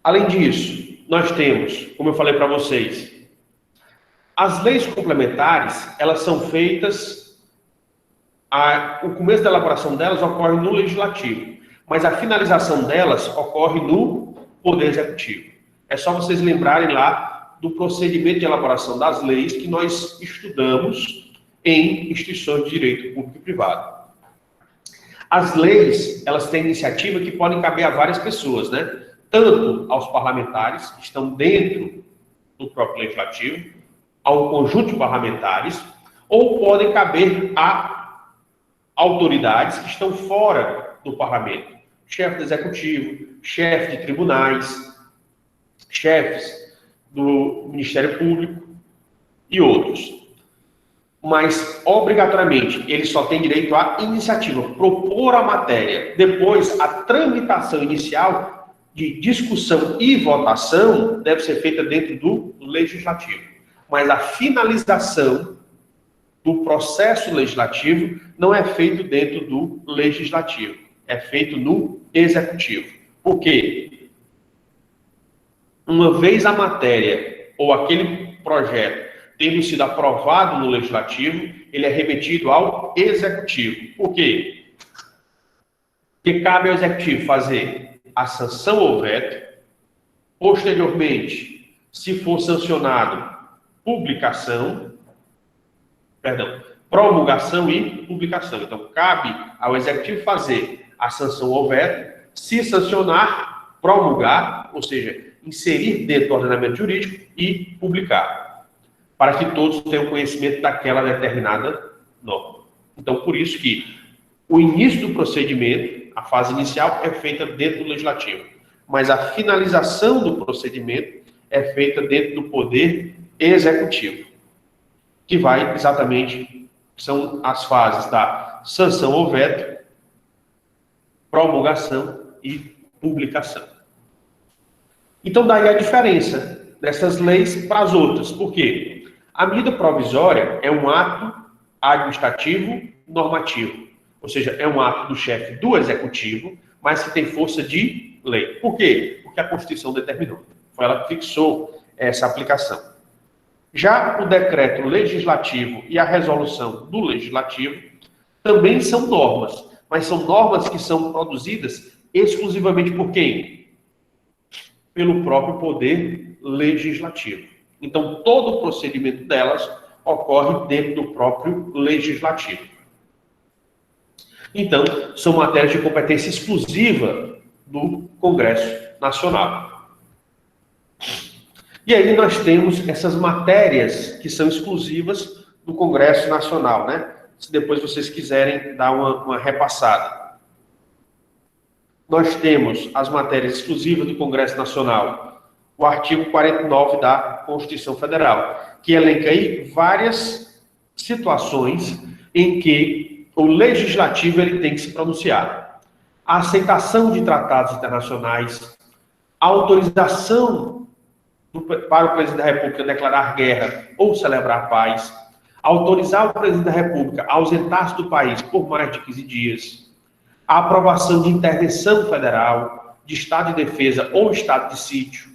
Além disso, nós temos, como eu falei para vocês, as leis complementares, elas são feitas, o começo da elaboração delas ocorre no Legislativo, mas a finalização delas ocorre no Poder Executivo. É só vocês lembrarem lá do procedimento de elaboração das leis que nós estudamos em instituições de direito público e privado. As leis, elas têm iniciativa que podem caber a várias pessoas, né? Tanto aos parlamentares, que estão dentro do próprio legislativo, ao conjunto de parlamentares, ou podem caber a autoridades que estão fora do parlamento. Chefe do executivo, chefe de tribunais, chefes do Ministério Público e outros. Mas, obrigatoriamente, ele só tem direito à iniciativa, propor a matéria. Depois, a tramitação inicial de discussão e votação deve ser feita dentro do Legislativo. Mas a finalização do processo legislativo não é feito dentro do Legislativo, é feito no Executivo. Por quê? Uma vez a matéria ou aquele projeto tendo sido aprovado no Legislativo, ele é remetido ao Executivo. Por quê? Porque cabe ao Executivo fazer a sanção ou veto, posteriormente, se for sancionado, promulgação e publicação. Então, cabe ao Executivo fazer a sanção ou veto, se sancionar, promulgar, ou seja, inserir dentro do ordenamento jurídico e publicar, para que todos tenham conhecimento daquela determinada norma. Então, por isso que o início do procedimento A fase inicial é feita dentro do legislativo, mas a finalização do procedimento é feita dentro do poder executivo, que vai exatamente, são as fases da sanção ou veto, promulgação e publicação. Então, daí a diferença dessas leis para as outras. Por quê? A medida provisória é um ato administrativo normativo, ou seja, é um ato do chefe do executivo, mas que tem força de lei. Por quê? Porque a Constituição determinou. Foi ela que fixou essa aplicação. Já o decreto legislativo e a resolução do legislativo também são normas, mas são normas que são produzidas exclusivamente por quem? Pelo próprio poder legislativo. Então, todo o procedimento delas ocorre dentro do próprio legislativo. Então, são matérias de competência exclusiva do Congresso Nacional. E aí nós temos essas matérias que são exclusivas do Congresso Nacional, né? Se depois vocês quiserem dar uma repassada. Nós temos as matérias exclusivas do Congresso Nacional, o artigo 49 da Constituição Federal, que elenca aí várias situações em que o legislativo ele tem que se pronunciar. A aceitação de tratados internacionais, a autorização para o presidente da República declarar guerra ou celebrar paz, autorizar o presidente da República a ausentar-se do país por mais de 15 dias, a aprovação de intervenção federal, de estado de defesa ou estado de sítio,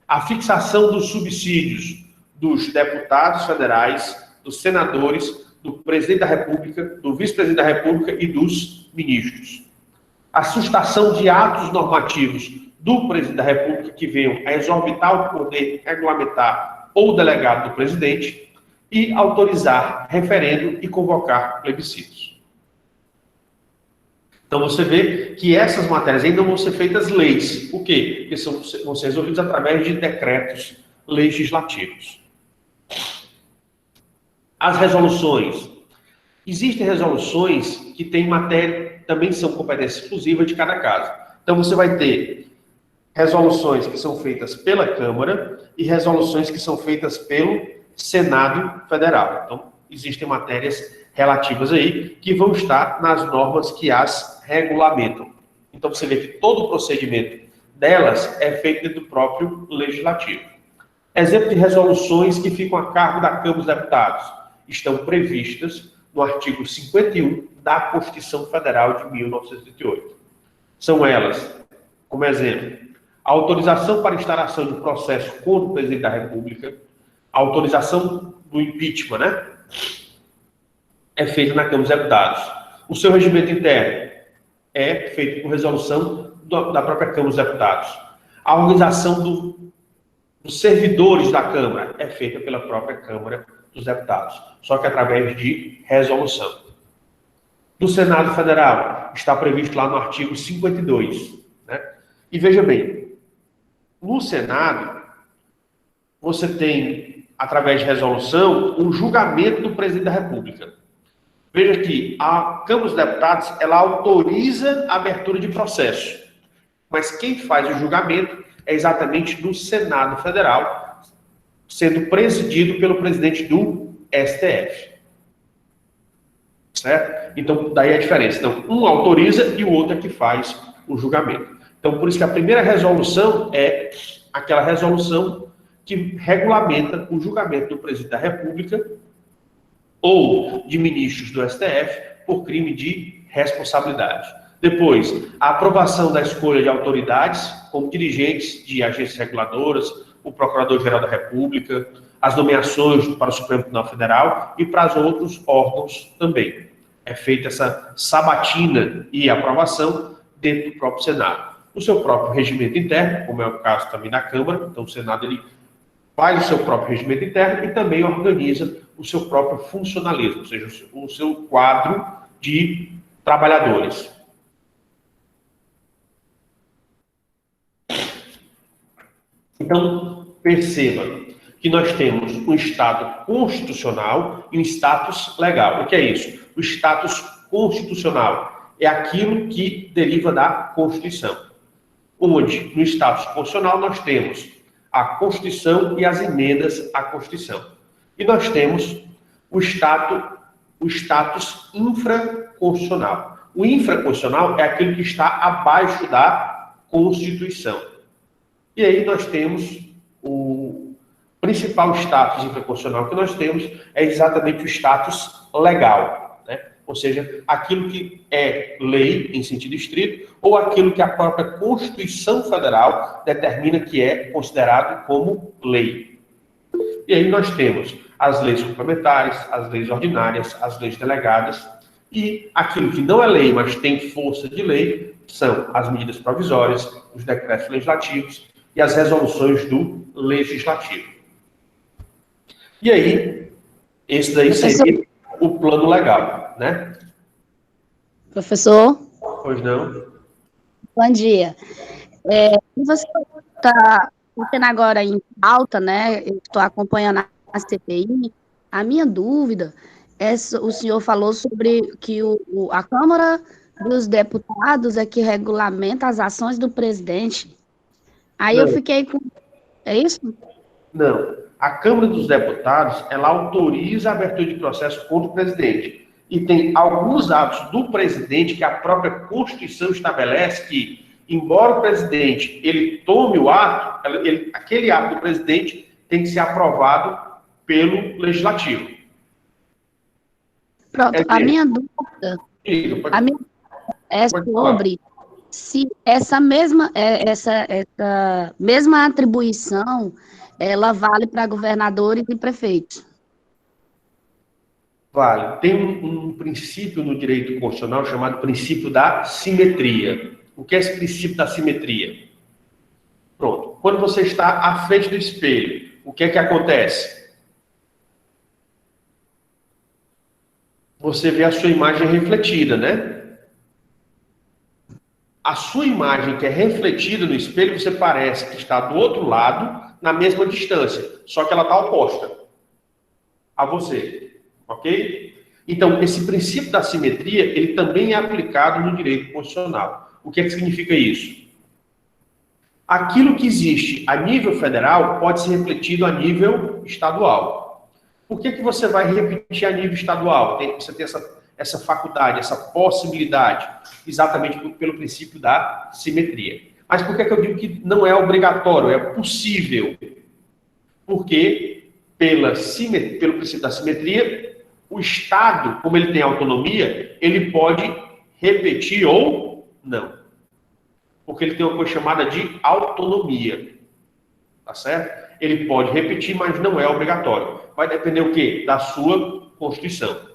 a fixação dos subsídios dos deputados federais, dos senadores, do presidente da República, do vice-presidente da República e dos ministros. A sustação de atos normativos do presidente da República que venham a exorbitar o poder regulamentar ou delegado do presidente e autorizar referendo e convocar plebiscitos. Então você vê que essas matérias ainda vão ser feitas leis. Por quê? Porque vão ser resolvidas através de decretos legislativos. As resoluções. Existem resoluções que têm matéria, também são competência exclusiva de cada caso. Então você vai ter resoluções que são feitas pela Câmara e resoluções que são feitas pelo Senado Federal. Então, existem matérias relativas aí que vão estar nas normas que as regulamentam. Então, você vê que todo o procedimento delas é feito dentro do próprio Legislativo. Exemplo de resoluções que ficam a cargo da Câmara dos Deputados estão previstas no artigo 51 da Constituição Federal de 1988. São elas, como exemplo, a autorização para instalação de processo contra o presidente da República, a autorização do impeachment, né? É feita na Câmara dos Deputados. O seu regimento interno é feito por resolução da própria Câmara dos Deputados. A organização dos servidores da Câmara é feita pela própria Câmara dos Deputados, só que através de resolução. Do Senado Federal, está previsto lá no artigo 52. Né? E veja bem, no Senado, você tem, através de resolução, um julgamento do presidente da República. Veja que a Câmara dos Deputados, ela autoriza a abertura de processo. Mas quem faz o julgamento é exatamente no Senado Federal, sendo presidido pelo presidente do STF. Certo? Então, daí a diferença. Então, um autoriza e o outro é que faz o julgamento. Então, por isso que a primeira resolução é aquela resolução que regulamenta o julgamento do presidente da República ou de ministros do STF por crime de responsabilidade. Depois, a aprovação da escolha de autoridades, como dirigentes de agências reguladoras, o Procurador-Geral da República, as nomeações para o Supremo Tribunal Federal e para os outros órgãos também. É feita essa sabatina e aprovação dentro do próprio Senado. O seu próprio regimento interno, como é o caso também da Câmara, então o Senado ele faz o seu próprio regimento interno e também organiza o seu próprio funcionalismo, ou seja, o seu quadro de trabalhadores. Então, perceba que nós temos um Estado constitucional e um status legal. O que é isso? O status constitucional é aquilo que deriva da Constituição. Onde, no status constitucional, nós temos a Constituição e as emendas à Constituição. E nós temos o status infraconstitucional. O infraconstitucional é aquilo que está abaixo da Constituição. E aí nós temos o principal status infraconstitucional que nós temos é exatamente o status legal, né? Ou seja, aquilo que é lei em sentido estrito ou aquilo que a própria Constituição Federal determina que é considerado como lei. E aí nós temos as leis complementares, as leis ordinárias, as leis delegadas e aquilo que não é lei, mas tem força de lei, são as medidas provisórias, os decretos legislativos e as resoluções do legislativo. E aí, esse daí seria o plano legal, né? Professor? Pois não? Bom dia. Você está tendo agora em pauta, né? Eu estou acompanhando a CPI. A minha dúvida é, o senhor falou sobre que a Câmara dos Deputados é que regulamenta as ações do presidente. Aí eu fiquei com... É isso? Não. A Câmara dos Deputados, ela autoriza a abertura de processo contra o presidente. E tem alguns atos do presidente que a própria Constituição estabelece que, embora o presidente ele tome o ato, aquele ato do presidente tem que ser aprovado pelo Legislativo. Pronto, a minha dúvida é sobre se essa mesma atribuição ela vale para governadores e prefeitos. Vale. Tem um princípio no direito constitucional chamado princípio da simetria. O que é esse princípio da simetria? Pronto. Quando você está à frente do espelho, o que é que acontece? Você vê a sua imagem refletida, né? A sua imagem que é refletida no espelho, você parece que está do outro lado, na mesma distância, só que ela está oposta a você, ok? Então, esse princípio da simetria, ele também é aplicado no direito constitucional. O que é que significa isso? Aquilo que existe a nível federal pode ser refletido a nível estadual. Por que você vai repetir a nível estadual? Você tem essa faculdade, essa possibilidade, exatamente pelo princípio da simetria. Mas por que eu digo que não é obrigatório, é possível? Porque, pelo princípio da simetria, o Estado, como ele tem autonomia, ele pode repetir ou não. Porque ele tem uma coisa chamada de autonomia. Tá certo? Ele pode repetir, mas não é obrigatório. Vai depender o quê? Da sua Constituição.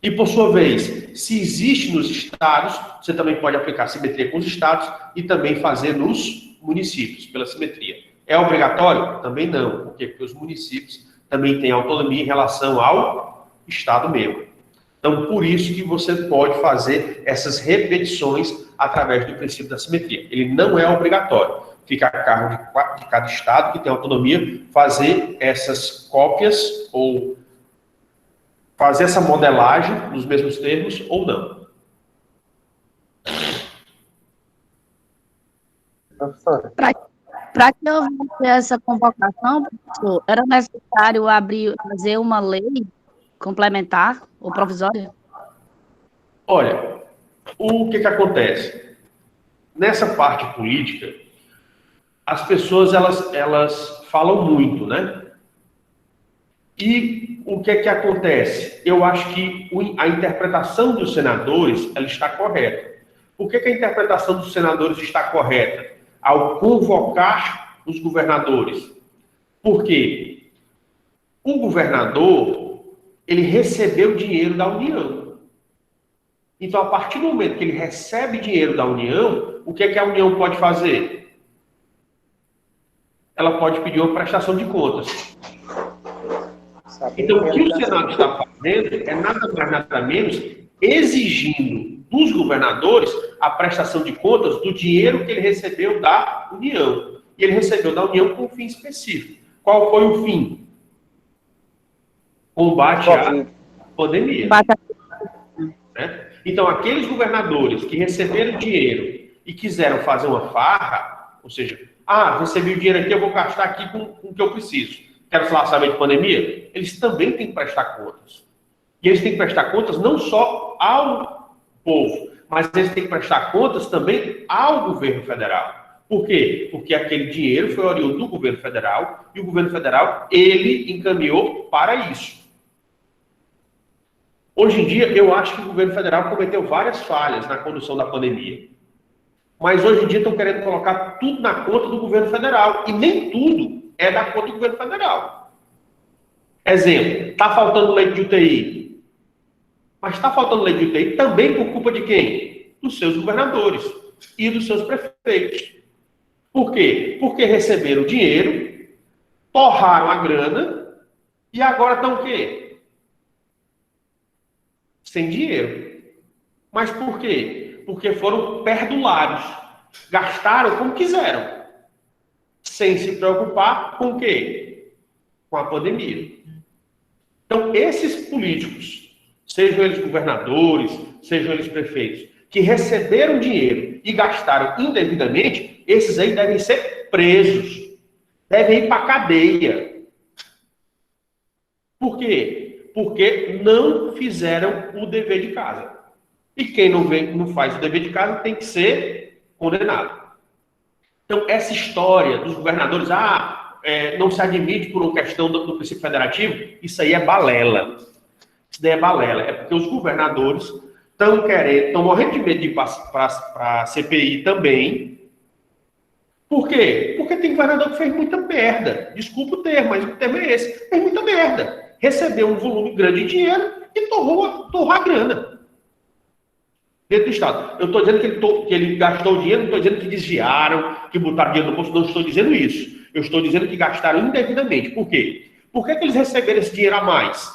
E, por sua vez, se existe nos estados, você também pode aplicar simetria com os estados e também fazer nos municípios, pela simetria. É obrigatório? Também não, porque os municípios também têm autonomia em relação ao estado membro. Então, por isso que você pode fazer essas repetições através do princípio da simetria. Ele não é obrigatório. Fica a cargo de cada estado que tem autonomia fazer essas cópias ou fazer essa modelagem nos mesmos termos ou não. Para que houvesse essa convocação, professor, era necessário fazer uma lei complementar ou provisória? Olha, o que acontece? Nessa parte política, as pessoas elas falam muito, né? E o que acontece? Eu acho que a interpretação dos senadores ela está correta. Por que a interpretação dos senadores está correta? Ao convocar os governadores. Porque o governador, ele recebeu dinheiro da União. Então, a partir do momento que ele recebe dinheiro da União, o que a União pode fazer? Ela pode pedir uma prestação de contas. Então, o que o Senado está fazendo é nada mais, nada menos, exigindo dos governadores a prestação de contas do dinheiro que ele recebeu da União. E ele recebeu da União com um fim específico. Qual foi o fim? Combate à pandemia. Né? Então, aqueles governadores que receberam dinheiro e quiseram fazer uma farra, ou seja, recebi o dinheiro aqui, eu vou gastar aqui com o que eu preciso. Quero falar, saber de pandemia? Eles também têm que prestar contas. E eles têm que prestar contas não só ao povo, mas eles têm que prestar contas também ao governo federal. Por quê? Porque aquele dinheiro foi oriundo do governo federal e o governo federal, ele encaminhou para isso. Hoje em dia, eu acho que o governo federal cometeu várias falhas na condução da pandemia. Mas hoje em dia estão querendo colocar tudo na conta do governo federal. E nem tudo é da conta do governo federal. Exemplo, está faltando leite de UTI. Mas está faltando leite de UTI também por culpa de quem? Dos seus governadores e dos seus prefeitos. Por quê? Porque receberam dinheiro, torraram a grana e agora estão o quê? Sem dinheiro. Mas por quê? Porque foram perdulários. Gastaram como quiseram. Sem se preocupar com o quê? Com a pandemia. Então, esses políticos, sejam eles governadores, sejam eles prefeitos, que receberam dinheiro e gastaram indevidamente, esses aí devem ser presos. Devem ir para a cadeia. Por quê? Porque não fizeram o dever de casa. E quem não faz o dever de casa tem que ser condenado. Então, essa história dos governadores, não se admite por uma questão do princípio federativo, isso aí é balela. Isso daí é balela. É porque os governadores estão morrendo de medo de ir para a CPI também. Por quê? Porque tem governador que fez muita merda. Desculpa o termo, mas o termo é esse. Fez muita merda. Recebeu um volume grande de dinheiro e torrou a grana. Dentro do Estado. Eu estou dizendo que ele gastou o dinheiro, não estou dizendo que desviaram, que botaram dinheiro no bolso, não estou dizendo isso. Eu estou dizendo que gastaram indevidamente. Por quê? Por que eles receberam esse dinheiro a mais?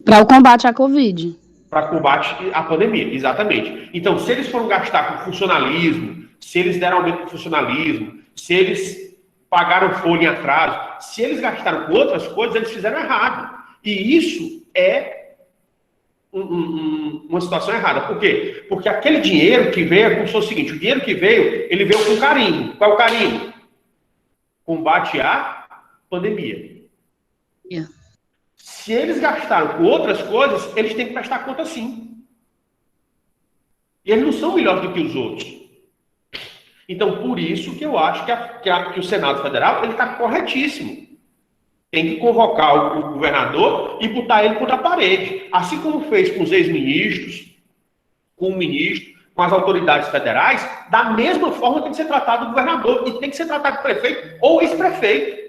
Para o combate à Covid. Para combate à pandemia, exatamente. Então, se eles foram gastar com funcionalismo, se eles deram aumento de funcionalismo, se eles pagaram folha em atraso, se eles gastaram com outras coisas, eles fizeram errado. E isso é uma situação errada. Por quê? Porque aquele dinheiro que veio, como se fosse o seguinte, o dinheiro que veio, ele veio com carimbo. Qual é o carimbo? Combate à pandemia. Yeah. Se eles gastaram com outras coisas, eles têm que prestar conta sim. E eles não são melhores do que os outros. Então, por isso que eu acho que o Senado Federal está corretíssimo. Tem que convocar o governador e botar ele contra a parede. Assim como fez com os ex-ministros, com o ministro, com as autoridades federais, da mesma forma tem que ser tratado o governador e tem que ser tratado o prefeito ou ex-prefeito.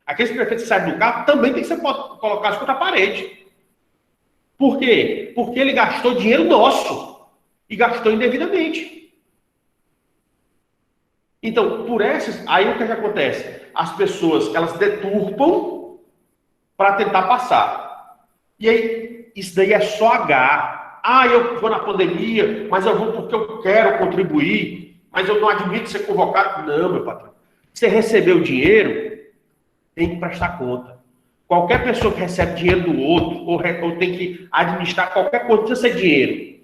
Aqueles prefeitos que saem do carro também tem que ser colocados contra a parede. Por quê? Porque ele gastou dinheiro nosso e gastou indevidamente. Então, por essas, aí o que acontece? As pessoas, elas deturpam para tentar passar. E aí, isso daí é só H. Eu vou na pandemia, mas eu vou porque eu quero contribuir, mas eu não admito ser convocado. Não, meu patrão. Você recebeu dinheiro, tem que prestar conta. Qualquer pessoa que recebe dinheiro do outro, ou tem que administrar qualquer coisa, precisa ser dinheiro.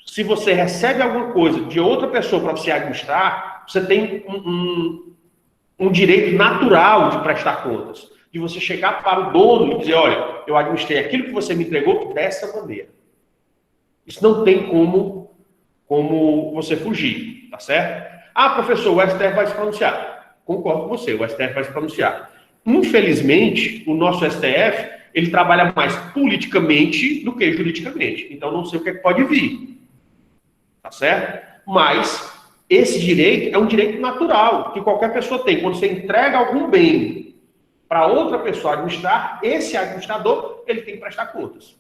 Se você recebe alguma coisa de outra pessoa para você administrar, você tem um direito natural de prestar contas. De você chegar para o dono e dizer, olha, eu administrei aquilo que você me entregou dessa maneira. Isso não tem como você fugir, tá certo? Professor, o STF vai se pronunciar. Concordo com você, o STF vai se pronunciar. Infelizmente, o nosso STF, ele trabalha mais politicamente do que juridicamente. Então, não sei o que pode vir. Tá certo? Mas esse direito é um direito natural, que qualquer pessoa tem. Quando você entrega algum bem para outra pessoa administrar, esse administrador, ele tem que prestar contas.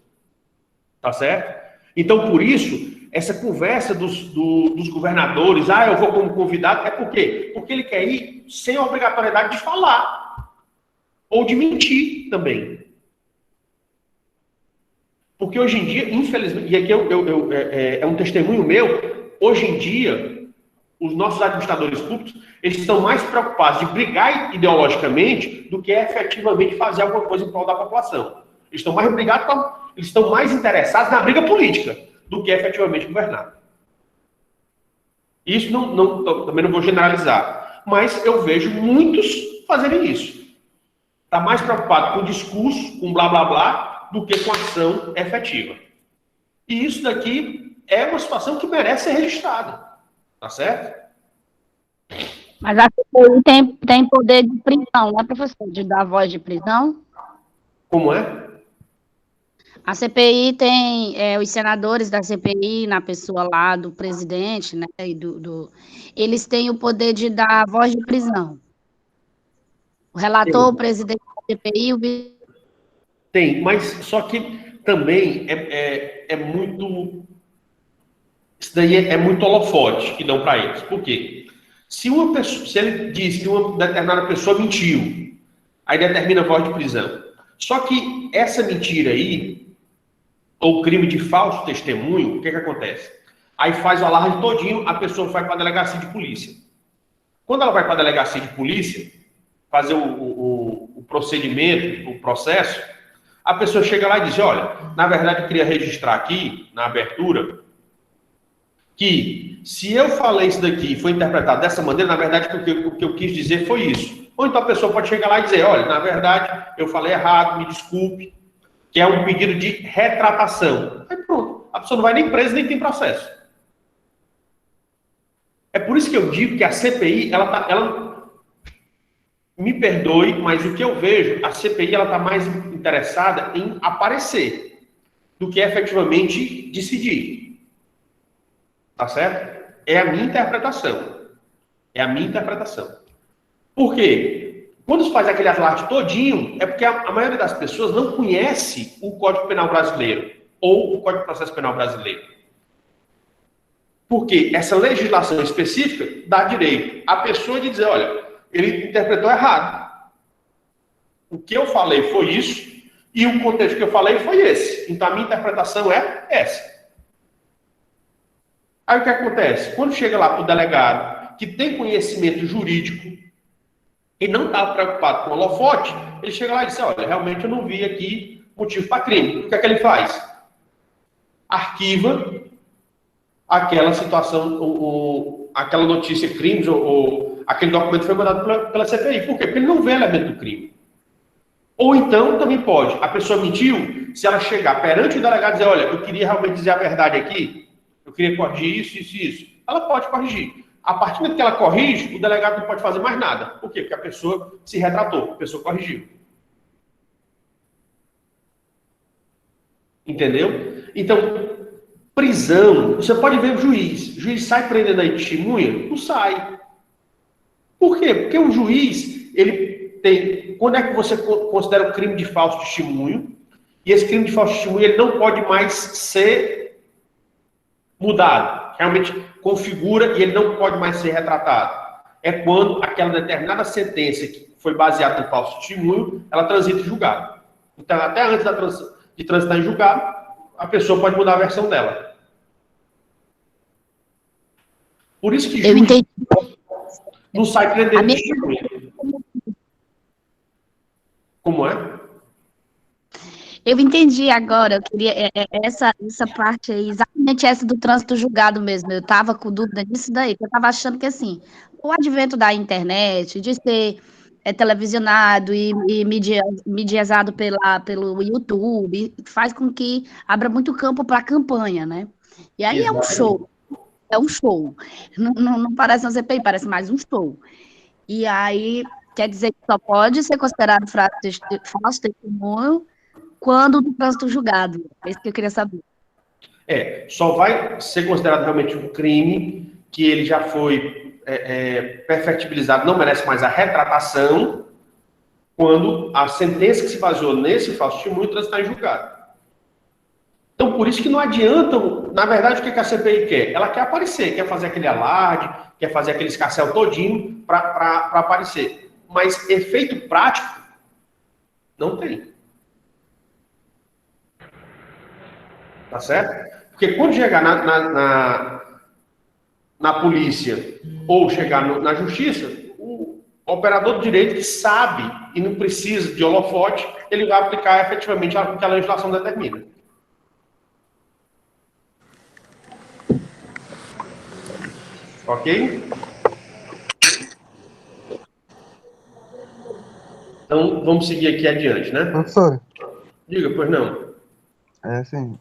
Tá certo? Então, por isso, essa conversa dos governadores, eu vou como convidado, é por quê? Porque ele quer ir sem a obrigatoriedade de falar. Ou de mentir também. Porque hoje em dia, infelizmente, e aqui é um testemunho meu, hoje em dia, os nossos administradores públicos, eles estão mais preocupados de brigar ideologicamente do que efetivamente fazer alguma coisa em prol da população. Eles estão mais brigados, eles estão mais interessados na briga política do que efetivamente governar. Isso também não vou generalizar, mas eu vejo muitos fazerem isso. Está mais preocupado com o discurso, com blá blá blá, do que com ação efetiva. E isso daqui é uma situação que merece ser registrada. Tá certo? Mas a CPI tem poder de prisão, né, professor? De dar voz de prisão? Como é? A CPI tem os senadores da CPI, na pessoa lá do presidente, né? E eles têm o poder de dar voz de prisão. O relator, o presidente da CPI, Tem, mas só que também é muito. Isso daí é muito holofote que dão para eles. Por quê? Se ele diz que uma determinada pessoa mentiu, aí determina a voz de prisão. Só que essa mentira aí, ou crime de falso testemunho, o que acontece? Aí faz o alarde todinho, a pessoa vai para a delegacia de polícia. Quando ela vai para a delegacia de polícia, fazer o procedimento, o processo, a pessoa chega lá e diz, olha, na verdade eu queria registrar aqui, na abertura, que se eu falei isso daqui e foi interpretado dessa maneira, na verdade o que eu quis dizer foi isso. Ou então a pessoa pode chegar lá e dizer, olha, na verdade eu falei errado, me desculpe, que é um pedido de retratação. Aí pronto, a pessoa não vai nem presa, nem tem processo. É por isso que eu digo que a CPI, ela me perdoe, mas o que eu vejo, a CPI ela está mais interessada em aparecer do que efetivamente decidir. Tá certo? É a minha interpretação. É a minha interpretação. Por quê? Quando se faz aquele alarde todinho, é porque a maioria das pessoas não conhece o Código Penal brasileiro ou o Código de Processo Penal brasileiro. Porque essa legislação específica dá direito à pessoa de dizer, olha, ele interpretou errado. O que eu falei foi isso e o contexto que eu falei foi esse. Então a minha interpretação é essa. Aí o que acontece? Quando chega lá para o delegado, que tem conhecimento jurídico e não está preocupado com o holofote, ele chega lá e diz, olha, realmente eu não vi aqui motivo para crime. O que é que ele faz? Arquiva aquela situação, aquela notícia crimes, ou aquele documento foi mandado pela CPI. Por quê? Porque ele não vê elemento do crime. Ou então, também pode, a pessoa mentiu, se ela chegar perante o delegado e dizer, olha, eu queria realmente dizer a verdade aqui, eu queria corrigir isso, ela pode corrigir. A partir do momento que ela corrige, o delegado não pode fazer mais nada. Por quê? Porque a pessoa se retratou, a pessoa corrigiu. Entendeu? Então, prisão, você pode ver o juiz sai prendendo aí testemunha? Não sai. Por quê? Porque o juiz, ele tem, quando é que você considera um crime de falso testemunho, e esse crime de falso testemunho, ele não pode mais ser mudado, realmente configura e ele não pode mais ser retratado. É quando aquela determinada sentença que foi baseada no falso testemunho, ela transita em julgado. Então, até antes de transitar em julgado, a pessoa pode mudar a versão dela. Por isso que juiz não sai prendendo testemunha. Como é? Eu entendi agora, eu queria essa parte aí, exatamente essa do trânsito julgado mesmo. Eu estava com dúvida disso daí, porque eu estava achando que assim, o advento da internet, de ser televisionado e mediazado pelo YouTube, faz com que abra muito campo para a campanha, né? E aí Exatamente. é um show. Não parece uma CPI, parece mais um show. E aí, quer dizer que só pode ser considerado falso testemunho quando do trânsito julgado. É isso que eu queria saber. Só vai ser considerado realmente um crime que ele já foi perfectibilizado, não merece mais a retratação, quando a sentença que se baseou nesse falso testemunho transitar em julgado. Então, por isso que não adianta, na verdade, o que a CPI quer? Ela quer aparecer, quer fazer aquele alarde, quer fazer aquele escarcéu todinho para aparecer. Mas efeito prático, não tem. Tá certo? Porque quando chegar na polícia ou chegar na justiça, o operador do direito que sabe e não precisa de holofote, ele vai aplicar efetivamente o que a legislação determina. Ok? Então, vamos seguir aqui adiante, né? Professor, Diga, pois não. sim,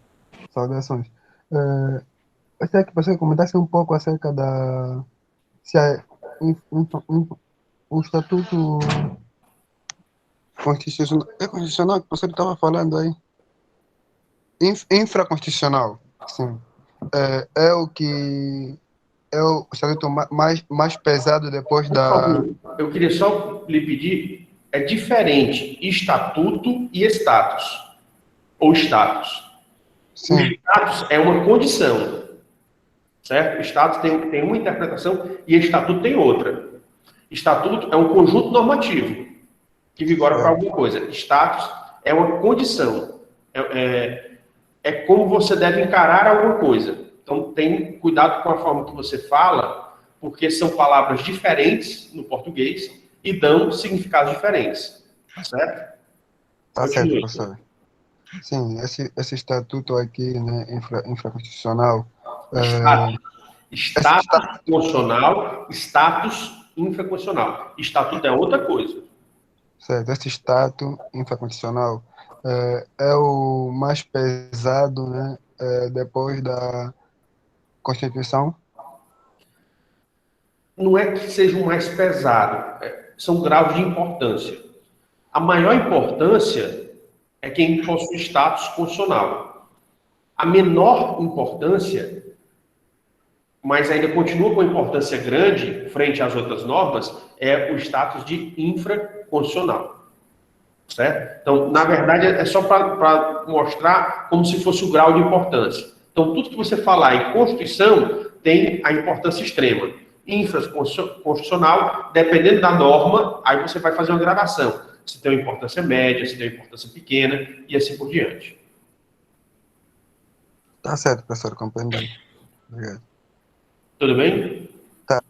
saudações. Eu sei que você comentasse um pouco acerca da... Se o Estatuto Constitucional... É constitucional que o professor estava falando aí? Infraconstitucional, sim. É o que... É o estatuto mais pesado depois Por da... favor, eu queria só lhe pedir, é diferente estatuto e status, ou status. O Sim, status é uma condição, certo? O status tem uma interpretação e estatuto tem outra. Estatuto é um conjunto normativo que vigora para alguma coisa. Status é uma condição. É como você deve encarar alguma coisa. Então, tem cuidado com a forma que você fala, porque são palavras diferentes no português e dão significados diferentes. Tá certo? tá certo, Continue. professor. Sim, esse estatuto aqui, né, infraconstitucional... Status constitucional, status infraconstitucional. Estatuto é outra coisa. Certo, esse status infraconstitucional é o mais pesado, né, depois da Constituição. Não é que seja o mais pesado, são graus de importância. A maior importância é quem possui status constitucional. A menor importância, mas ainda continua com importância grande frente às outras normas, é o status de infraconstitucional. Certo? Então, na verdade, é só para mostrar como se fosse o grau de importância. Então, tudo que você falar em Constituição tem a importância extrema. Infraconstitucional, dependendo da norma, aí você vai fazer uma gradação. Se tem uma importância média, se tem uma importância pequena, e assim por diante. Tá certo, professor, compreendi. Obrigado. Tudo bem? Tá.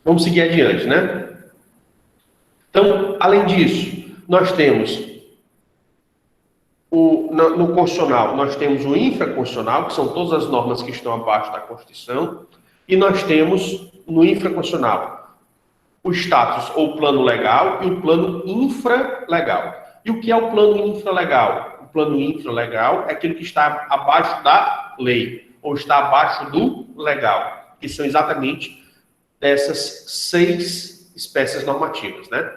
Vamos seguir adiante, né? Então, além disso, nós temos no constitucional, nós temos o infraconstitucional, que são todas as normas que estão abaixo da Constituição, e nós temos no infraconstitucional o status ou plano legal e o plano infralegal. E o que é o plano infralegal? O plano infralegal é aquilo que está abaixo da lei, ou está abaixo do legal, que são exatamente essas 6 espécies normativas, né?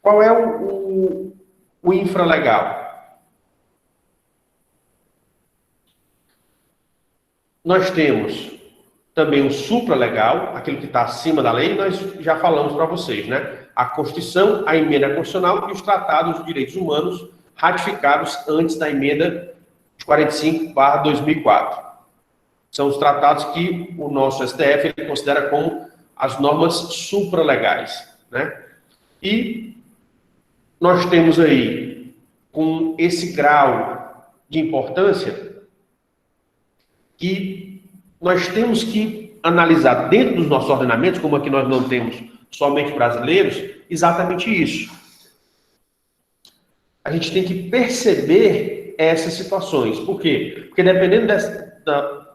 Qual é o infralegal? Nós temos também o supralegal, aquilo que está acima da lei, nós já falamos para vocês, né? A Constituição, a emenda constitucional e os tratados de direitos humanos ratificados antes da emenda de 45/2004. São os tratados que o nosso STF ele considera como as normas supralegais, né? E nós temos aí, com esse grau de importância, que nós temos que analisar dentro dos nossos ordenamentos, como aqui nós não temos somente brasileiros, exatamente isso. A gente tem que perceber essas situações. Por quê? Porque dependendo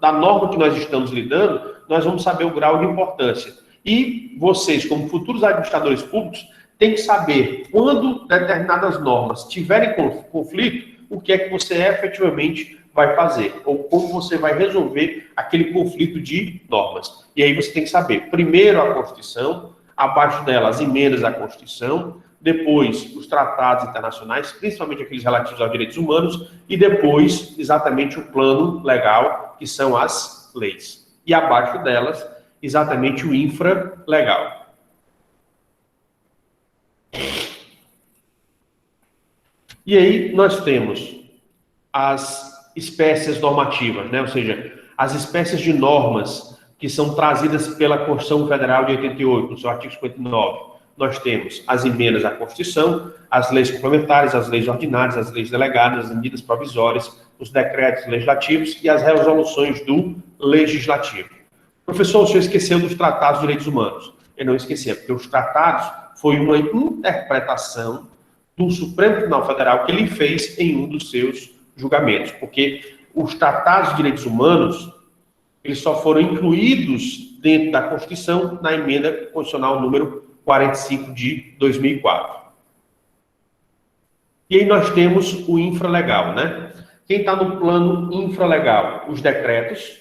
da norma que nós estamos lidando, nós vamos saber o grau de importância. E vocês, como futuros administradores públicos, têm que saber quando determinadas normas tiverem conflito, o que é que você efetivamente vai fazer, ou como você vai resolver aquele conflito de normas. E aí você tem que saber, primeiro a Constituição, abaixo dela as emendas à Constituição, depois os tratados internacionais, principalmente aqueles relativos aos direitos humanos, e depois exatamente o plano legal, que são as leis. E abaixo delas, exatamente o infralegal. E aí nós temos as espécies normativas, né? Ou seja, as espécies de normas que são trazidas pela Constituição Federal de 88, no seu artigo 59. Nós temos as emendas à Constituição, as leis complementares, as leis ordinárias, as leis delegadas, as medidas provisórias, os decretos legislativos e as resoluções do Legislativo. Professor, o senhor esqueceu dos tratados de direitos humanos. Eu não esqueci, porque os tratados foi uma interpretação do Supremo Tribunal Federal que ele fez em um dos seus julgamentos, porque os tratados de direitos humanos, eles só foram incluídos dentro da Constituição na emenda constitucional número 45 de 2004. E aí nós temos o infralegal, né? Quem está no plano infralegal? Os decretos.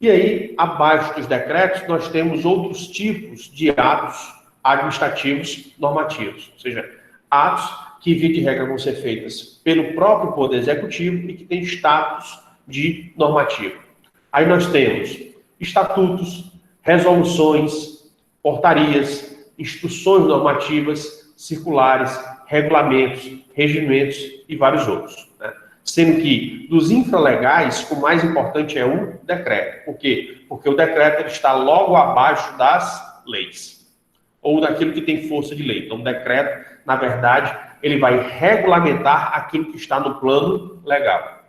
E aí, abaixo dos decretos, nós temos outros tipos de atos administrativos normativos, ou seja, atos que, via de regra, vão ser feitos pelo próprio Poder Executivo e que têm status de normativo. Aí nós temos estatutos, resoluções, portarias, instruções normativas, circulares, regulamentos, regimentos e vários outros, né? Sendo que, dos infralegais, o mais importante é o decreto. Por quê? Porque o decreto ele está logo abaixo das leis, ou daquilo que tem força de lei. Então, o decreto, na verdade, ele vai regulamentar aquilo que está no plano legal.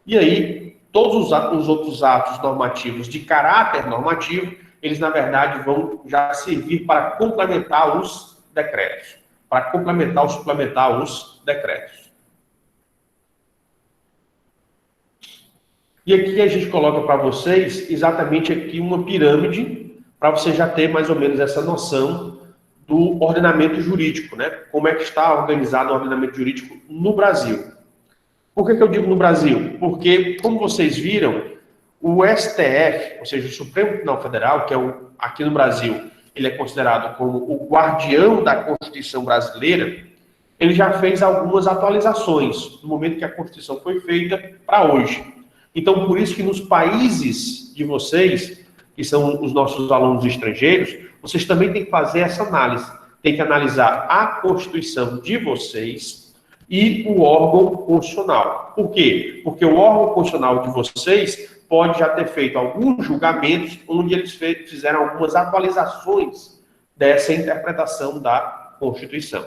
E aí, todos os outros atos normativos de caráter normativo, eles, na verdade, vão já servir para complementar os decretos, para complementar ou suplementar os decretos. E aqui a gente coloca para vocês exatamente aqui uma pirâmide, para você já ter mais ou menos essa noção do ordenamento jurídico, né? Como é que está organizado o ordenamento jurídico no Brasil. Por que eu digo no Brasil? Porque, como vocês viram, o STF, ou seja, o Supremo Tribunal Federal, que é aqui no Brasil, ele é considerado como o guardião da Constituição brasileira, ele já fez algumas atualizações no momento que a Constituição foi feita para hoje. Então, por isso que nos países de vocês, que são os nossos alunos estrangeiros, vocês também têm que fazer essa análise. Tem que analisar a Constituição de vocês e o órgão constitucional. Por quê? Porque o órgão constitucional de vocês pode já ter feito alguns julgamentos onde eles fizeram algumas atualizações dessa interpretação da Constituição.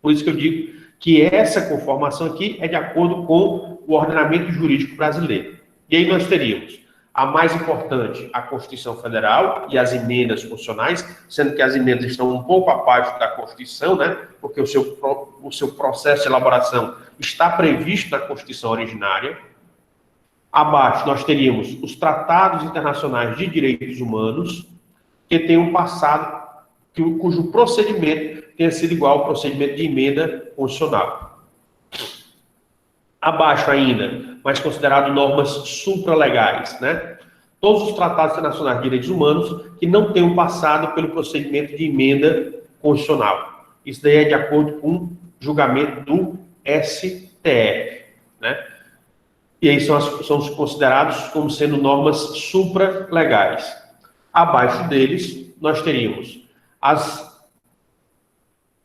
Por isso que eu digo que essa conformação aqui é de acordo com o ordenamento jurídico brasileiro. E aí nós teríamos a mais importante, a Constituição Federal e as emendas constitucionais, sendo que as emendas estão um pouco abaixo da Constituição, né? Porque o seu processo de elaboração está previsto na Constituição originária. Abaixo nós teríamos os tratados internacionais de direitos humanos, que têm um passado cujo procedimento tenha sido igual ao procedimento de emenda constitucional. Abaixo ainda, mas considerado normas supralegais, né? Todos os tratados internacionais de direitos humanos que não tenham passado pelo procedimento de emenda constitucional. Isso daí é de acordo com o julgamento do STF, né? E aí são considerados como sendo normas supralegais. Abaixo deles, nós teríamos as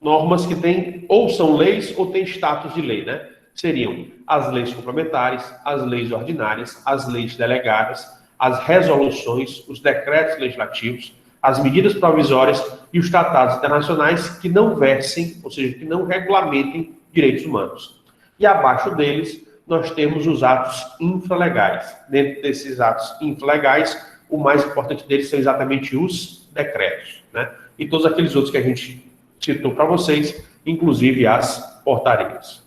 normas que têm, ou são leis, ou têm status de lei, né? Seriam as leis complementares, as leis ordinárias, as leis delegadas, as resoluções, os decretos legislativos, as medidas provisórias e os tratados internacionais que não versem, ou seja, que não regulamentem direitos humanos. E abaixo deles, nós temos os atos infralegais. Dentro desses atos infralegais, o mais importante deles são exatamente os decretos, né? E todos aqueles outros que a gente citou para vocês, inclusive as portarias.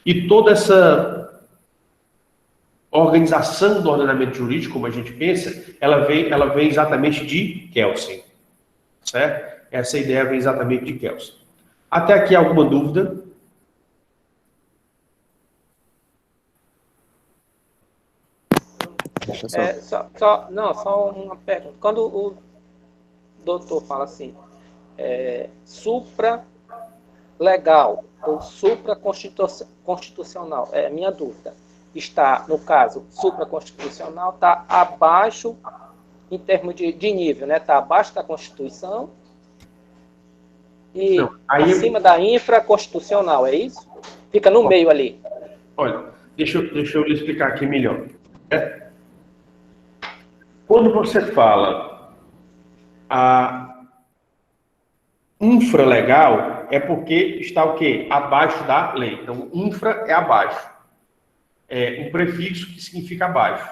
E toda essa organização do ordenamento jurídico, como a gente pensa, ela vem exatamente de Kelsen, certo? Essa ideia vem exatamente de Kelsen. Até aqui alguma dúvida? Só uma pergunta. Quando o doutor fala assim, supra-legal ou supra-constitucional, é minha dúvida. Está, no caso, supra-constitucional, está abaixo, em termos de nível, né? Está abaixo da Constituição e acima da infraconstitucional, é isso? Fica no meio ali. Olha, deixa eu lhe explicar aqui melhor. Quando você fala a infralegal, é porque está o quê? Abaixo da lei. Então, infra é abaixo. É um prefixo que significa abaixo.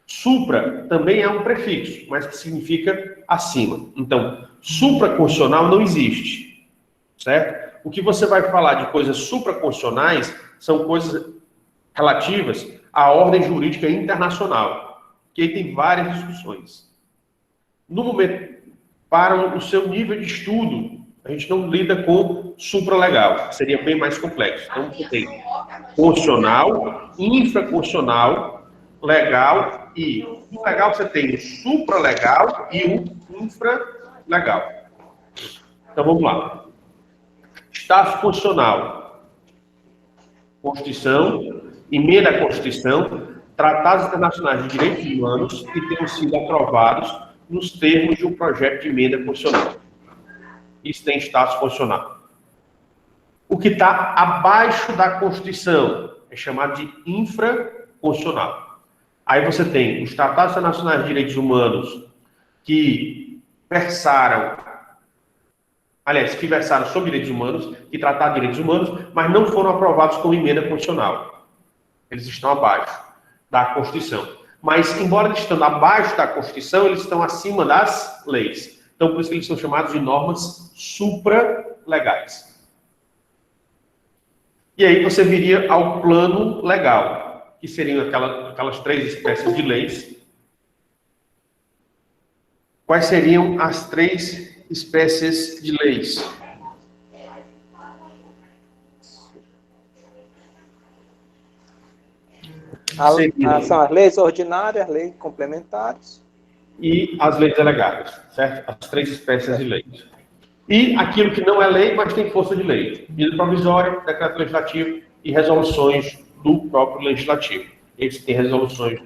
Supra também é um prefixo, mas que significa acima. Então, supraconstitucional não existe, certo? O que você vai falar de coisas supraconstitucionais são coisas relativas à ordem jurídica internacional, que aí tem várias discussões. No momento, para o seu nível de estudo, a gente não lida com supralegal, que seria bem mais complexo. Então, você tem constitucional, infraconstitucional, legal e no legal você tem o supralegal e o infralegal. Então, vamos lá. Status constitucional. Constituição, emenda à Constituição, tratados internacionais de direitos humanos que tenham sido aprovados nos termos de um projeto de emenda constitucional. Isso tem status constitucional. O que está abaixo da Constituição é chamado de infraconstitucional. Aí você tem os tratados internacionais de direitos humanos que versaram sobre direitos humanos, que trataram de direitos humanos, mas não foram aprovados como emenda constitucional. Eles estão abaixo da Constituição. Mas, embora eles estando abaixo da Constituição, eles estão acima das leis. Então, por isso que eles são chamados de normas supralegais. E aí você viria ao plano legal, que seriam aquelas três espécies de leis. Quais seriam as três espécies de leis? São as leis ordinárias, leis complementares. E as leis delegadas, certo? As três espécies de leis. E aquilo que não é lei, mas tem força de lei. Medida provisória, decreto legislativo e resoluções do próprio legislativo. E aí você tem resoluções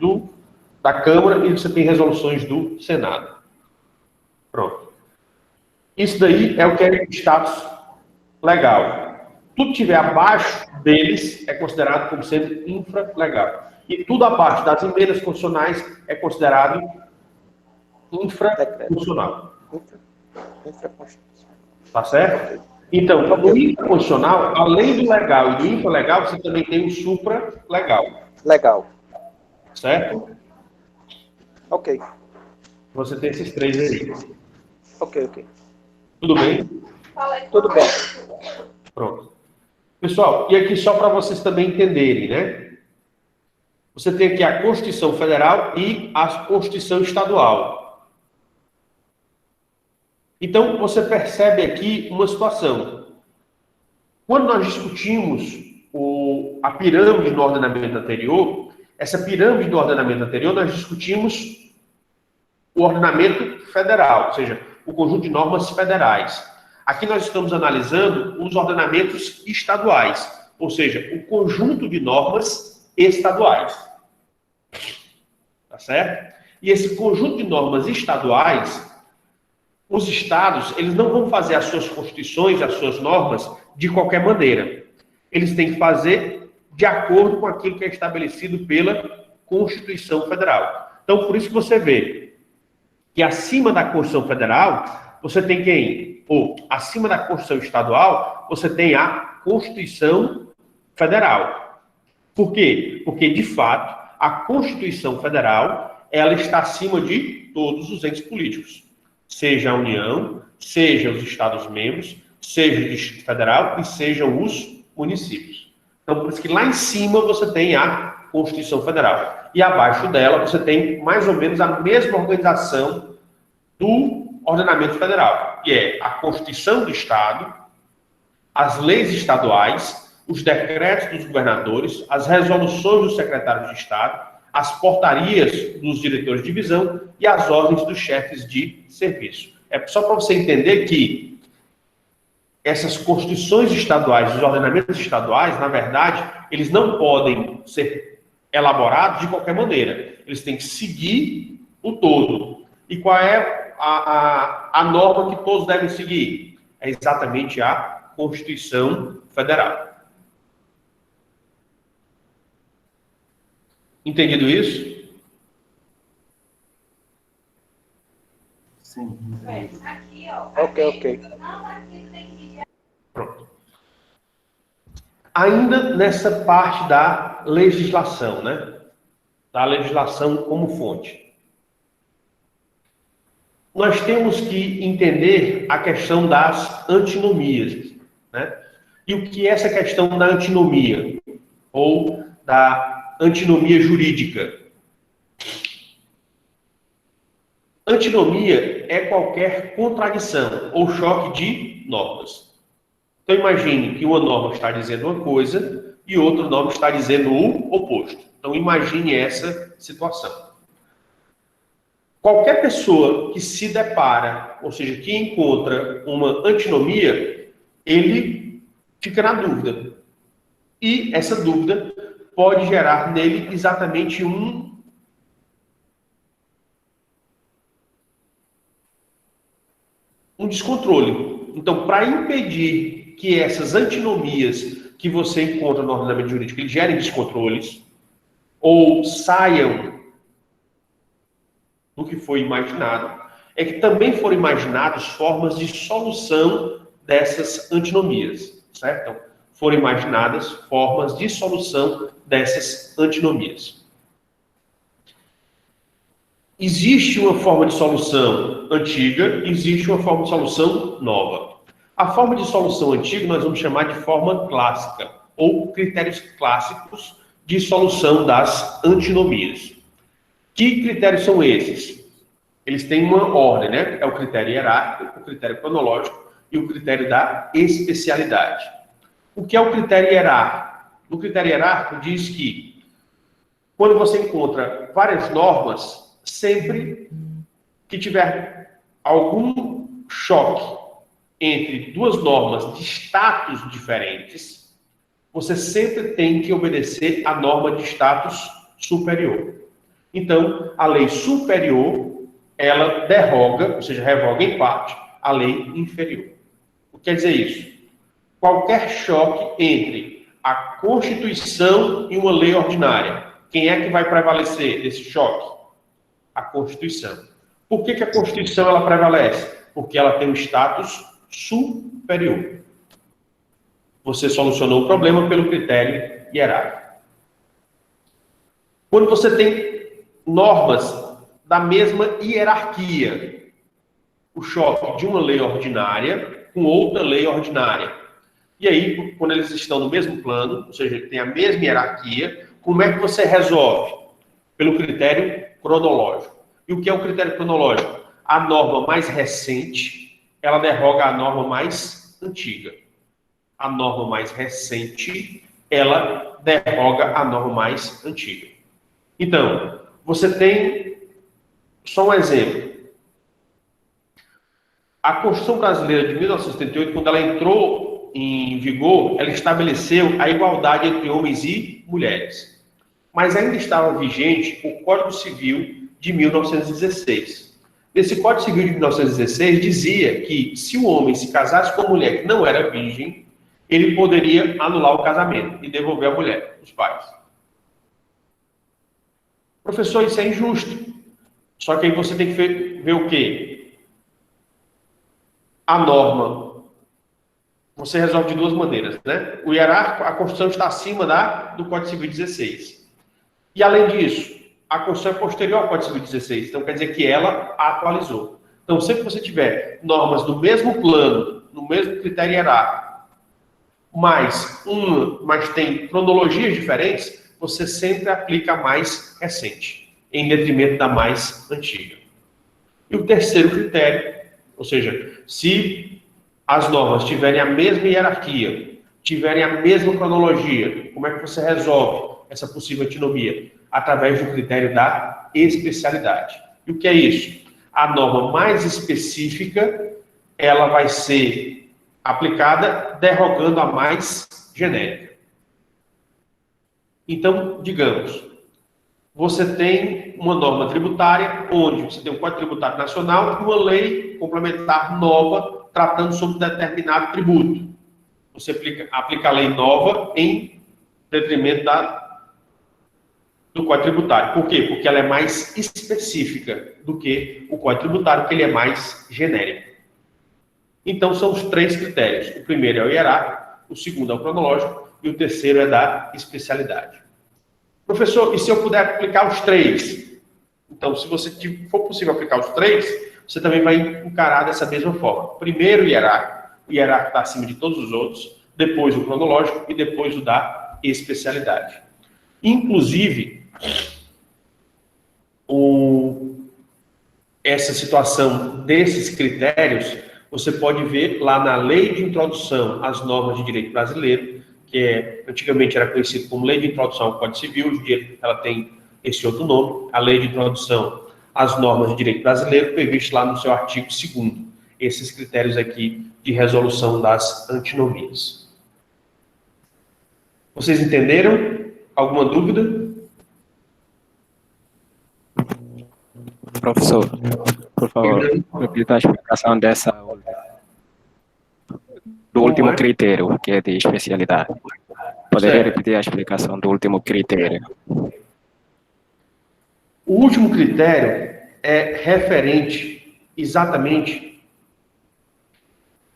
da Câmara e você tem resoluções do Senado. Pronto. Isso daí é o que é status legal. Tudo que estiver abaixo deles é considerado como sendo infralegal. E tudo abaixo das emendas constitucionais é considerado infraconstitucional. Tá certo? Então, no infraconstitucional, além do legal e do infralegal, você também tem o supralegal. Legal. Certo? Ok. Você tem esses três aí. Ok. Tudo bem? Tudo bem. Pronto. Pessoal, e aqui só para vocês também entenderem, né? Você tem aqui a Constituição Federal e a Constituição Estadual. Então, você percebe aqui uma situação. Quando nós discutimos a pirâmide do ordenamento anterior, essa pirâmide do ordenamento anterior, nós discutimos o ordenamento federal, ou seja, o conjunto de normas federais. Aqui nós estamos analisando os ordenamentos estaduais, ou seja, o conjunto de normas estaduais. Tá certo? E esse conjunto de normas estaduais, os estados, eles não vão fazer as suas constituições, as suas normas, de qualquer maneira. Eles têm que fazer de acordo com aquilo que é estabelecido pela Constituição Federal. Então, por isso que você vê que acima da Constituição Federal, você tem quem? Ou acima da Constituição Estadual, você tem a Constituição Federal. Por quê? Porque, de fato, a Constituição Federal, ela está acima de todos os entes políticos. Seja a União, seja os Estados-membros, seja o Distrito Federal e sejam os municípios. Então, por isso que lá em cima você tem a Constituição Federal. E abaixo dela você tem mais ou menos a mesma organização do ordenamento federal, que é a Constituição do Estado, as leis estaduais, os decretos dos governadores, as resoluções dos secretários de Estado, as portarias dos diretores de divisão e as ordens dos chefes de serviço. É só para você entender que essas constituições estaduais, os ordenamentos estaduais, na verdade, eles não podem ser elaborados de qualquer maneira. Eles têm que seguir o todo. E qual é a norma que todos devem seguir? É exatamente a Constituição Federal. Entendido isso? Sim. Ok. Pronto. Ainda nessa parte da legislação, né? da legislação como fonte. Nós temos que entender a questão das antinomias, né? E o que é essa questão da antinomia, ou da antinomia jurídica? Antinomia é qualquer contradição ou choque de normas. Então imagine que uma norma está dizendo uma coisa e outra norma está dizendo o oposto. Então imagine essa situação. Qualquer pessoa que se depara, ou seja, que encontra uma antinomia, ele fica na dúvida. E essa dúvida pode gerar nele exatamente um descontrole. Então, para impedir que essas antinomias que você encontra no ordenamento jurídico eles gerem descontroles ou saiam do que foi imaginado, é que também foram imaginadas formas de solução dessas antinomias, certo? Então, foram imaginadas formas de solução dessas antinomias. Existe uma forma de solução antiga, existe uma forma de solução nova. A forma de solução antiga nós vamos chamar de forma clássica, ou critérios clássicos de solução das antinomias. Que critérios são esses? Eles têm uma ordem, né? É o critério hierárquico, o critério cronológico e o critério da especialidade. O que é o critério hierárquico? O critério hierárquico diz que quando você encontra várias normas, sempre que tiver algum choque entre duas normas de status diferentes, você sempre tem que obedecer à norma de status superior. Então, a lei superior, ela derroga, ou seja, revoga em parte, a lei inferior. O que quer dizer isso? Qualquer choque entre a Constituição e uma lei ordinária, quem é que vai prevalecer desse choque? A Constituição. Por que a Constituição ela prevalece? Porque ela tem um status superior. Você solucionou o problema pelo critério hierárquico. Quando você tem normas da mesma hierarquia, o choque de uma lei ordinária com outra lei ordinária. E aí, quando eles estão no mesmo plano, ou seja, tem a mesma hierarquia, como é que você resolve? Pelo critério cronológico. E o que é o critério cronológico? A norma mais recente, ela derroga a norma mais antiga. A norma mais recente, ela derroga a norma mais antiga. Então, você tem, só um exemplo. A Constituição Brasileira de 1978, quando ela entrou em vigor, ela estabeleceu a igualdade entre homens e mulheres. Mas ainda estava vigente o Código Civil de 1916. Nesse Código Civil de 1916 dizia que se o homem se casasse com uma mulher que não era virgem, ele poderia anular o casamento e devolver a mulher, os pais. Professor, isso é injusto. Só que aí você tem que ver o quê? A norma. Você resolve de duas maneiras, né? O hierárquico, a Constituição está acima do Código Civil 16. E além disso, a Constituição é posterior ao Código Civil 16. Então quer dizer que ela atualizou. Então sempre que você tiver normas do mesmo plano, no mesmo critério hierárquico, mas tem cronologias diferentes, você sempre aplica a mais recente, em detrimento da mais antiga. E o terceiro critério, ou seja, se as normas tiverem a mesma hierarquia, tiverem a mesma cronologia, como é que você resolve essa possível antinomia? Através do critério da especialidade. E o que é isso? A norma mais específica, ela vai ser aplicada derrogando a mais genérica. Então, digamos, você tem uma norma tributária, onde você tem um Código Tributário Nacional e uma lei complementar nova tratando sobre determinado tributo. Você aplica a lei nova em detrimento do Código Tributário. Por quê? Porque ela é mais específica do que o Código Tributário, porque ele é mais genérico. Então, são os três critérios. O primeiro é o hierárquico, o segundo é o cronológico e o terceiro é da especialidade. Professor, e se eu puder aplicar os 3? Então, se você for possível aplicar os 3, você também vai encarar dessa mesma forma. Primeiro o hierárquico está acima de todos os outros, depois o cronológico e depois o da especialidade. Inclusive, essa situação desses critérios, você pode ver lá na Lei de Introdução às Normas de Direito Brasileiro, que antigamente era conhecido como Lei de Introdução ao Código Civil, hoje em dia ela tem esse outro nome, a Lei de Introdução às Normas de Direito Brasileiro, previsto lá no seu artigo 2º, esses critérios aqui de resolução das antinomias. Vocês entenderam? Alguma dúvida? Professor, por favor, repita a explicação do último critério, que é de especialidade. Poderia repetir a explicação do último critério? O último critério é referente exatamente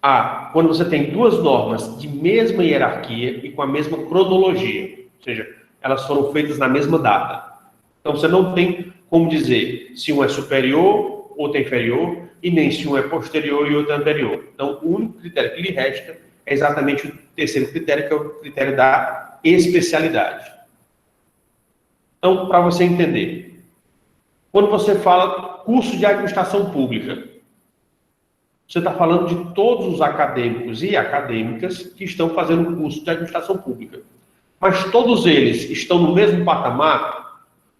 a quando você tem duas normas de mesma hierarquia e com a mesma cronologia, ou seja, elas foram feitas na mesma data. Então você não tem como dizer se um é superior, outro é inferior, e nem se um é posterior e outro é anterior. Então o único critério que lhe resta é exatamente o terceiro critério, que é o critério da especialidade. Então, para você entender, quando você fala curso de administração pública, você está falando de todos os acadêmicos e acadêmicas que estão fazendo o curso de administração pública. Mas todos eles estão no mesmo patamar?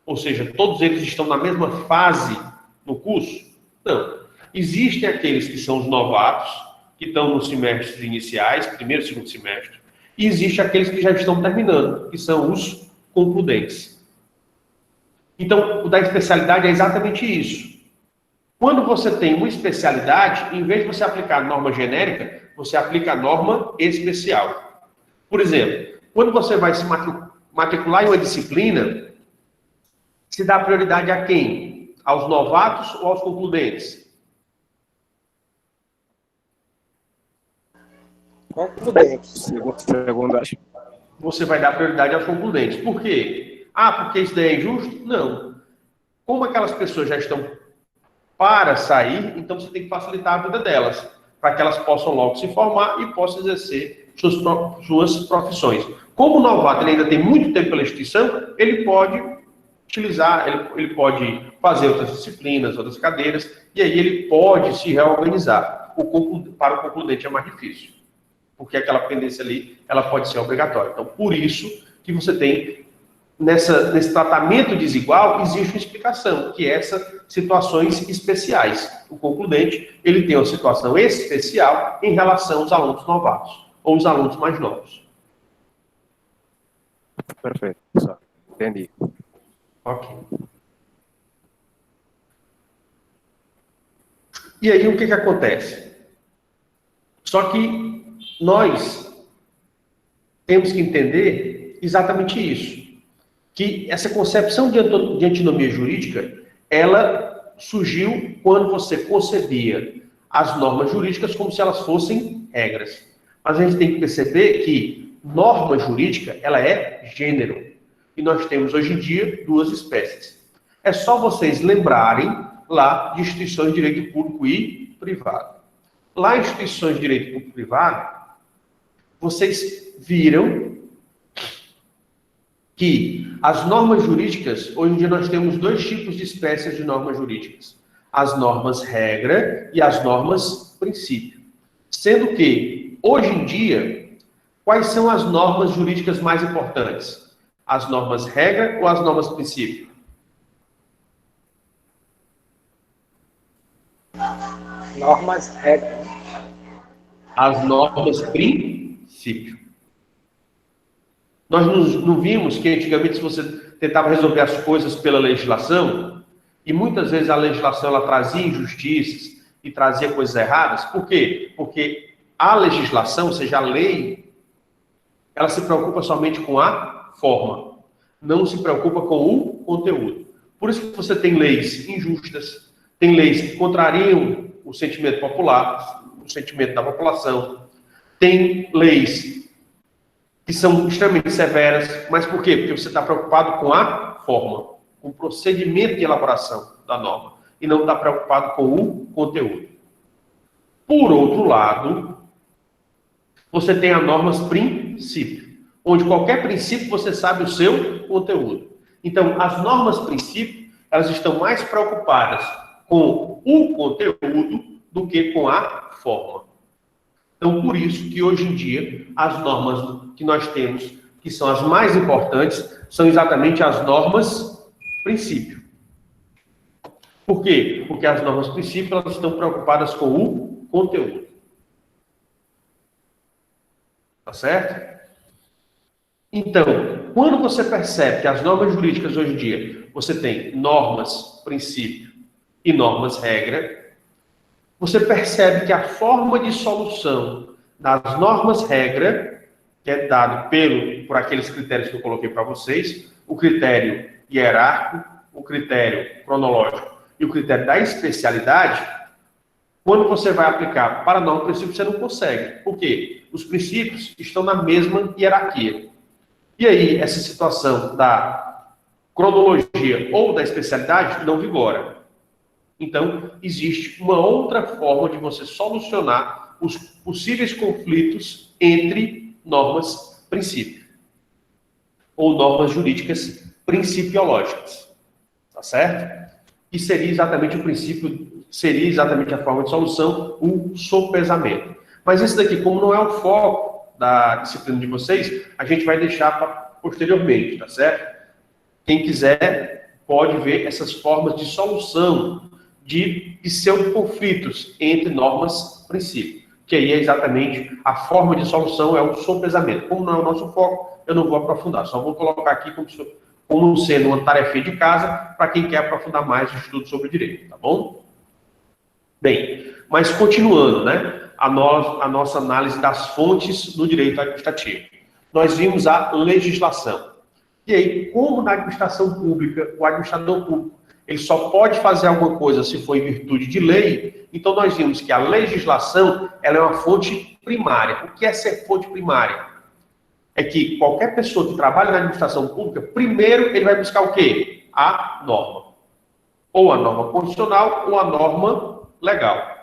Ou seja, todos eles estão na mesma fase no curso? Não. Existem aqueles que são os novatos, que estão nos semestres iniciais, primeiro e segundo semestre, e existem aqueles que já estão terminando, que são os concludentes. Então, o da especialidade é exatamente isso. Quando você tem uma especialidade, em vez de você aplicar a norma genérica, você aplica a norma especial. Por exemplo, quando você vai se matricular em uma disciplina, se dá prioridade a quem? Aos novatos ou aos concludentes? Concludentes. Segundo, acho. Você vai dar prioridade aos concludentes. Por quê? Ah, porque isso daí é injusto? Não. Como aquelas pessoas já estão para sair, então você tem que facilitar a vida delas, para que elas possam logo se formar e possam exercer suas profissões. Como o novato ele ainda tem muito tempo pela instituição, ele pode utilizar, ele pode fazer outras disciplinas, outras cadeiras, e aí ele pode se reorganizar. Para o concludente é mais difícil, porque aquela pendência ali, ela pode ser obrigatória. Então, por isso que você tem, nesse tratamento desigual, existe uma explicação, que é essas situações especiais. O concludente, ele tem uma situação especial em relação aos alunos novatos, ou os alunos mais novos. Perfeito, pessoal. Entendi. Ok. E aí, o que acontece? Só que nós temos que entender exatamente isso. Que essa concepção de antinomia jurídica, ela surgiu quando você concebia as normas jurídicas como se elas fossem regras. Mas a gente tem que perceber que norma jurídica, ela é gênero. E nós temos hoje em dia duas espécies. É só vocês lembrarem lá de instituições de direito público e privado. Lá em instituições de direito público e privado, vocês viram que as normas jurídicas, hoje em dia nós temos dois tipos de espécies de normas jurídicas. As normas regra e as normas princípio. Sendo que, hoje em dia, quais são as normas jurídicas mais importantes? As normas regra ou as normas princípio? Normas regra. As normas princípio. Nós não vimos que antigamente, se você tentava resolver as coisas pela legislação, e muitas vezes a legislação ela trazia injustiças e trazia coisas erradas. Por quê? Porque a legislação, ou seja, a lei, ela se preocupa somente com a forma, não se preocupa com o conteúdo. Por isso que você tem leis injustas, tem leis que contrariam o sentimento popular, o sentimento da população, tem leis que são extremamente severas. Mas por quê? Porque você está preocupado com a forma, com o procedimento de elaboração da norma, e não está preocupado com o conteúdo. Por outro lado, você tem as normas princípio, onde qualquer princípio você sabe o seu conteúdo. Então, as normas princípio, elas estão mais preocupadas com o conteúdo do que com a forma. Então, por isso que hoje em dia, as normas que nós temos, que são as mais importantes, são exatamente as normas princípio. Por quê? Porque as normas princípio, elas estão preocupadas com o conteúdo. Tá certo? Então, quando você percebe que as normas jurídicas hoje em dia, você tem normas princípio e normas regra, você percebe que a forma de solução das normas regra, que é dado por aqueles critérios que eu coloquei para vocês, o critério hierárquico, o critério cronológico e o critério da especialidade, quando você vai aplicar para a norma princípio, você não consegue. Por quê? Os princípios estão na mesma hierarquia. E aí, essa situação da cronologia ou da especialidade não vigora. Então, existe uma outra forma de você solucionar os possíveis conflitos entre normas princípio ou normas jurídicas principiológicas. Tá certo? E seria exatamente o princípio, seria exatamente a forma de solução, o sopesamento. Mas isso daqui, como não é o foco da disciplina de vocês, a gente vai deixar para posteriormente, tá certo? Quem quiser pode ver essas formas de solução de pseudo-conflitos entre normas princípio, que aí é exatamente a forma de solução, é o sopesamento. Como não é o nosso foco, eu não vou aprofundar, só vou colocar aqui como sendo uma tarefinha de casa para quem quer aprofundar mais o estudo sobre direito, tá bom? Bem, mas continuando, né? A nossa análise das fontes no direito administrativo. Nós vimos a legislação. E aí, como na administração pública, o administrador público, ele só pode fazer alguma coisa se for em virtude de lei, então nós vimos que a legislação, ela é uma fonte primária. O que é ser fonte primária? É que qualquer pessoa que trabalha na administração pública, primeiro ele vai buscar o quê? A norma. Ou a norma constitucional, ou a norma legal.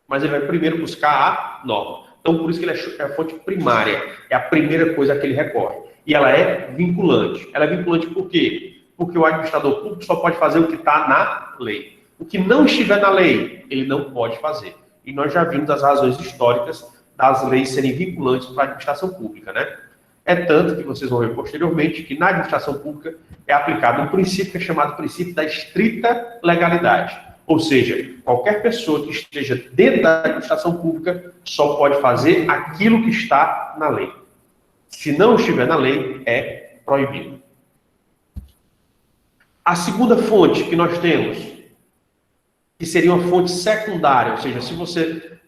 Mas ele vai primeiro buscar a norma. Então, por isso que ele é a fonte primária. É a primeira coisa que ele recorre. E ela é vinculante. Ela é vinculante por quê? Porque o administrador público só pode fazer o que está na lei. O que não estiver na lei, ele não pode fazer. E nós já vimos as razões históricas das leis serem vinculantes para a administração pública, né? É tanto que vocês vão ver posteriormente que na administração pública é aplicado um princípio que é chamado princípio da estrita legalidade. Ou seja, qualquer pessoa que esteja dentro da administração pública só pode fazer aquilo que está na lei. Se não estiver na lei, é proibido. A segunda fonte que nós temos, que seria uma fonte secundária, ou seja, se você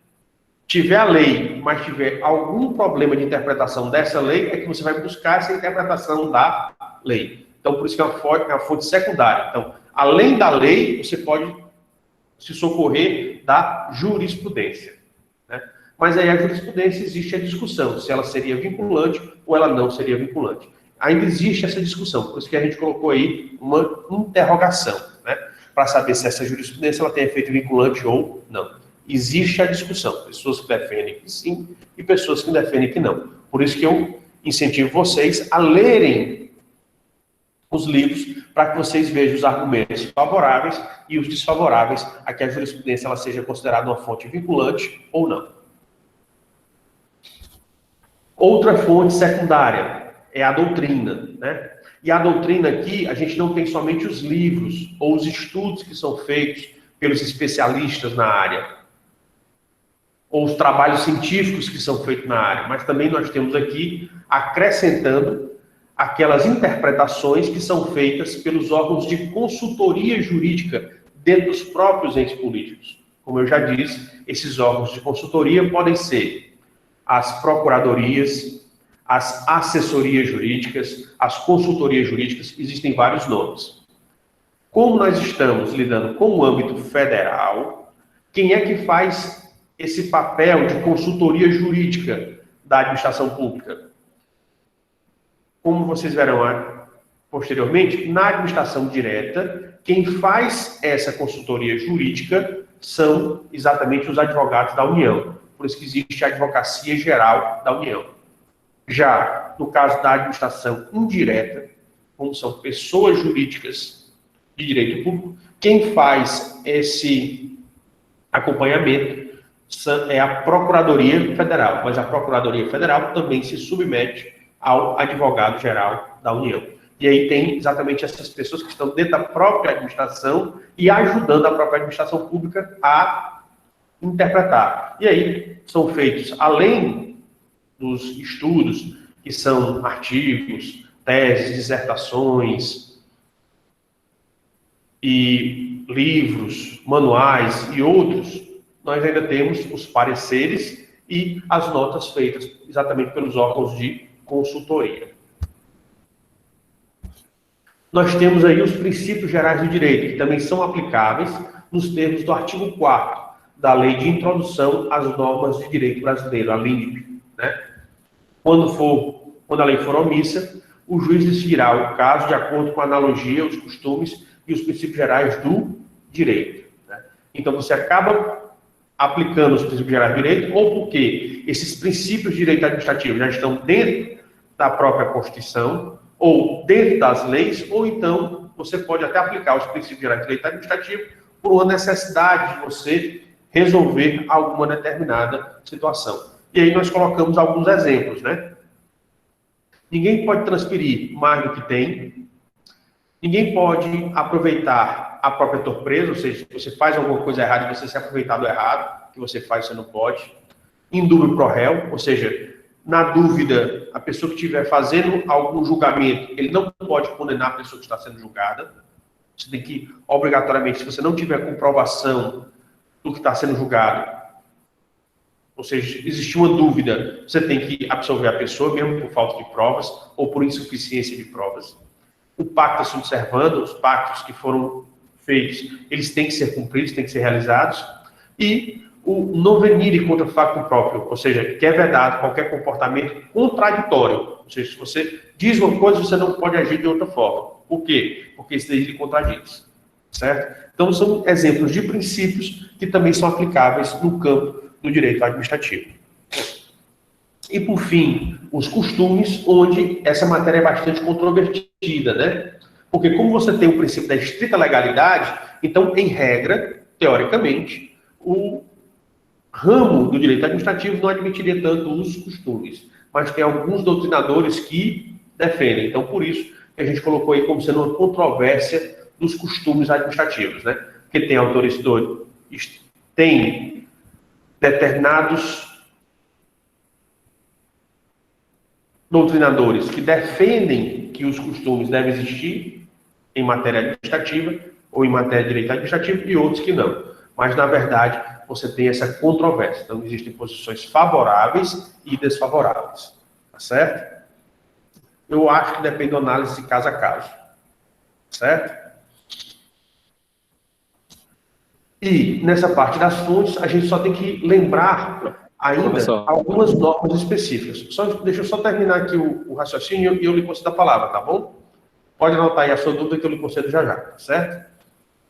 tiver a lei, mas tiver algum problema de interpretação dessa lei, é que você vai buscar essa interpretação da lei. Então, por isso que é uma fonte secundária. Então, além da lei, você pode se socorrer da jurisprudência, né? Mas aí a jurisprudência existe a discussão, se ela seria vinculante ou ela não seria vinculante. Ainda existe essa discussão, por isso que a gente colocou aí uma interrogação, né? Para saber se essa jurisprudência ela tem efeito vinculante ou não. Existe a discussão, pessoas que defendem que sim e pessoas que defendem que não. Por isso que eu incentivo vocês a lerem os livros para que vocês vejam os argumentos favoráveis e os desfavoráveis a que a jurisprudência ela seja considerada uma fonte vinculante ou não. Outra fonte secundária é a doutrina, né? E a doutrina aqui, a gente não tem somente os livros ou os estudos que são feitos pelos especialistas na área, ou os trabalhos científicos que são feitos na área, mas também nós temos aqui, acrescentando, aquelas interpretações que são feitas pelos órgãos de consultoria jurídica dentro dos próprios entes políticos. Como eu já disse, esses órgãos de consultoria podem ser as procuradorias, as assessorias jurídicas, as consultorias jurídicas, existem vários nomes. Como nós estamos lidando com o âmbito federal, quem é que faz esse papel de consultoria jurídica da administração pública? como vocês verão posteriormente, na administração direta, quem faz essa consultoria jurídica são exatamente os advogados da União. Por isso que existe a Advocacia Geral da União. Já no caso da administração indireta, como são pessoas jurídicas de direito público, quem faz esse acompanhamento é a Procuradoria Federal, mas a Procuradoria Federal também se submete ao Advogado-Geral da União. E aí tem exatamente essas pessoas que estão dentro da própria administração e ajudando a própria administração pública a interpretar. E aí são feitos, além dos estudos, que são artigos, teses, dissertações e livros, manuais e outros, nós ainda temos os pareceres e as notas feitas exatamente pelos órgãos de consultoria. Nós temos aí os princípios gerais do direito, que também são aplicáveis nos termos do artigo 4º da Lei de Introdução às Normas de Direito Brasileiro, a LINDB, né? Quando a lei for omissa, o juiz decidirá o caso de acordo com a analogia, os costumes e os princípios gerais do direito, né? Então, você acaba aplicando os princípios gerais do direito, ou porque esses princípios de direito administrativo já estão dentro da própria Constituição, ou dentro das leis, ou então você pode até aplicar os princípios gerais do direito administrativo por uma necessidade de você resolver alguma determinada situação. E aí nós colocamos alguns exemplos, né? Ninguém pode transferir mais do que tem, ninguém pode aproveitar a própria torpreza, ou seja, se você faz alguma coisa errada e você se aproveitar do errado, que você faz, você não pode. Indúbio pro réu, ou seja, na dúvida, a pessoa que estiver fazendo algum julgamento, ele não pode condenar a pessoa que está sendo julgada. Você tem que, obrigatoriamente, se você não tiver comprovação do que está sendo julgado, ou seja, existe uma dúvida, você tem que absolver a pessoa, mesmo por falta de provas ou por insuficiência de provas. O pacto está se observando, os pactos que foram feitos, eles têm que ser cumpridos, têm que ser realizados. E o não venire contra facto próprio, ou seja, que é vedado qualquer comportamento contraditório. Ou seja, se você diz uma coisa, você não pode agir de outra forma. Por quê? Porque isso daí lhe contradiz. Certo? Então, são exemplos de princípios que também são aplicáveis no campo do direito administrativo. E, por fim, os costumes, onde essa matéria é bastante controvertida, né? Porque como você tem o princípio da estrita legalidade, então, em regra, teoricamente, o ramo do direito administrativo não admitiria tanto os costumes, mas tem alguns doutrinadores que defendem. Então, por isso que a gente colocou aí como sendo uma controvérsia dos costumes administrativos, né? Porque tem autores, tem determinados doutrinadores que defendem que os costumes devem existir em matéria administrativa ou em matéria de direito administrativo e outros que não. Mas, na verdade, você tem essa controvérsia. Então, existem posições favoráveis e desfavoráveis. Tá certo? Eu acho que depende da análise de caso a caso. Certo? E, nessa parte das fontes, a gente só tem que lembrar ainda algumas normas específicas. Deixa eu só terminar aqui o raciocínio e eu lhe concedo a palavra, tá bom? Pode anotar aí a sua dúvida que eu lhe concedo já já, certo?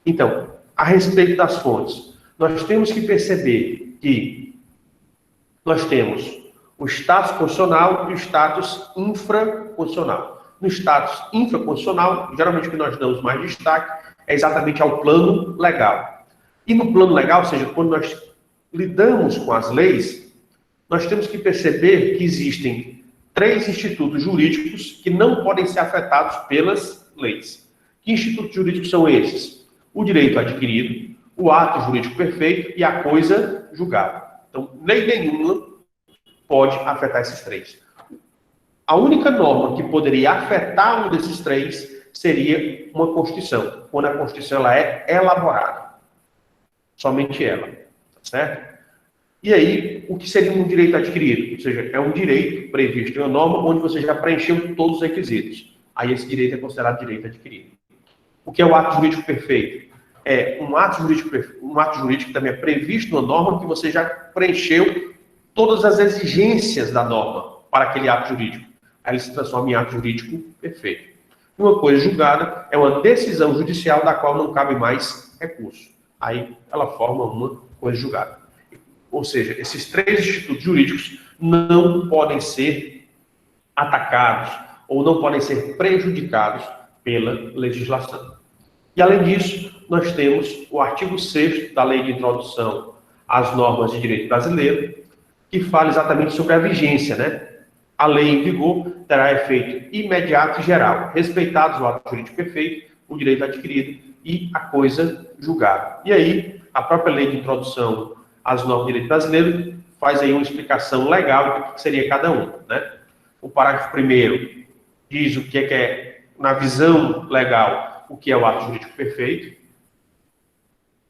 Então, a respeito das fontes, nós temos que perceber que nós temos o status constitucional e o status infraconstitucional. No status infraconstitucional, geralmente o que nós damos mais destaque é exatamente ao plano legal. E no plano legal, ou seja, quando nós lidamos com as leis, nós temos que perceber que existem 3 institutos jurídicos que não podem ser afetados pelas leis. Que institutos jurídicos são esses? O direito adquirido, o ato jurídico perfeito e a coisa julgada. Então, lei nenhuma pode afetar esses 3. A única norma que poderia afetar um desses 3 seria uma Constituição, quando a Constituição ela é elaborada. Somente ela. Certo? E aí, o que seria um direito adquirido? Ou seja, é um direito previsto em uma norma onde você já preencheu todos os requisitos. Aí esse direito é considerado direito adquirido. O que é o ato jurídico perfeito? É um ato jurídico que também é previsto numa norma que você já preencheu todas as exigências da norma para aquele ato jurídico. Aí ele se transforma em ato jurídico perfeito. Uma coisa julgada é uma decisão judicial da qual não cabe mais recurso. Aí ela forma uma coisa julgada. Ou seja, esses três institutos jurídicos não podem ser atacados ou não podem ser prejudicados pela legislação. E, além disso, nós temos o artigo 6º da Lei de Introdução às Normas de Direito Brasileiro, que fala exatamente sobre a vigência, né? A lei em vigor terá efeito imediato e geral, respeitados o ato jurídico perfeito, o direito adquirido e a coisa julgada. E aí, a própria Lei de Introdução às Normas de Direito Brasileiro faz aí uma explicação legal do que seria cada um, né? O parágrafo 1º diz o que é, na visão legal, o que é o ato jurídico perfeito.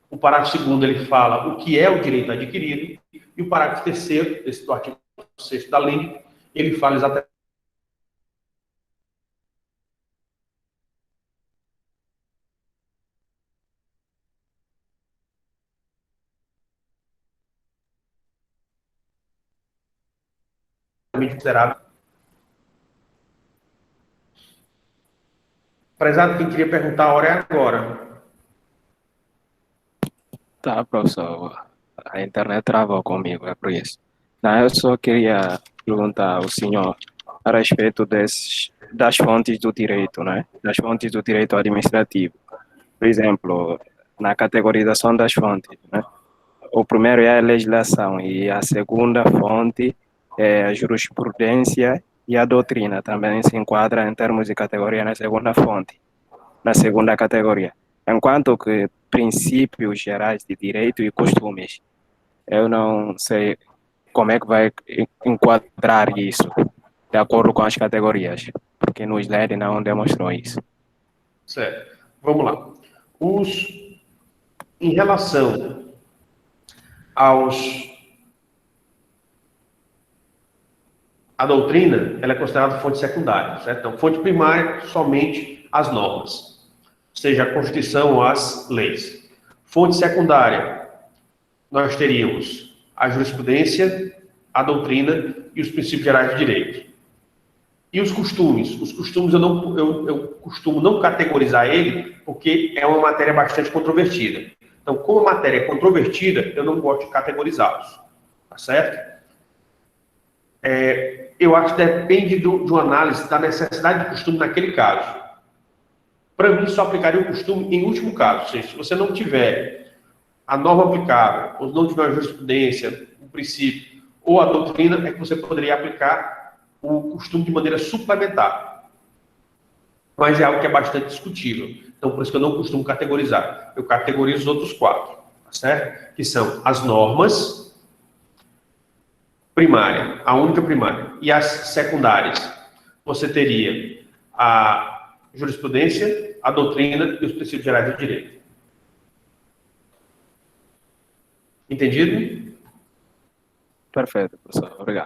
O parágrafo 2º ele fala o que é o direito adquirido. E o parágrafo 3º, desse do artigo 6º da lei, ele fala exatamente considerado. Prezado, quem queria perguntar, a hora é agora. Tá, professor. A internet travou comigo, é por isso. Não, eu só queria perguntar ao senhor a respeito das fontes do direito, né? Das fontes do direito administrativo. Por exemplo, na categorização das fontes, né? O primeiro é a legislação e a segunda fonte é a jurisprudência e a doutrina. Também se enquadra em termos de categoria na segunda fonte, na segunda categoria. Enquanto que princípios gerais de direito e costumes, eu não sei como é que vai enquadrar isso de acordo com as categorias, porque no slide não demonstrou isso. Certo. Vamos lá. Em relação a doutrina, ela é considerada fonte secundária, certo? Então, fonte primária, somente as normas, seja a Constituição ou as leis. Fonte secundária, nós teríamos a jurisprudência, a doutrina e os princípios gerais de direito. E os costumes? Os costumes eu costumo não categorizar ele, porque é uma matéria bastante controvertida. Então, como a matéria é controvertida, eu não gosto de categorizá-los. Tá certo? Eu acho que depende de uma análise da necessidade de costume naquele caso. Para mim, só aplicaria o costume em último caso. Ou seja, se você não tiver a norma aplicável, ou não tiver a jurisprudência, o princípio, ou a doutrina, é que você poderia aplicar o costume de maneira suplementar. Mas é algo que é bastante discutível. Então, por isso que eu não costumo categorizar. Eu categorizo os outros 4, tá certo? Que são as normas primária, a única primária, e as secundárias. Você teria a jurisprudência, a doutrina e os princípios gerais do direito. Entendido? Perfeito, professor. Obrigado.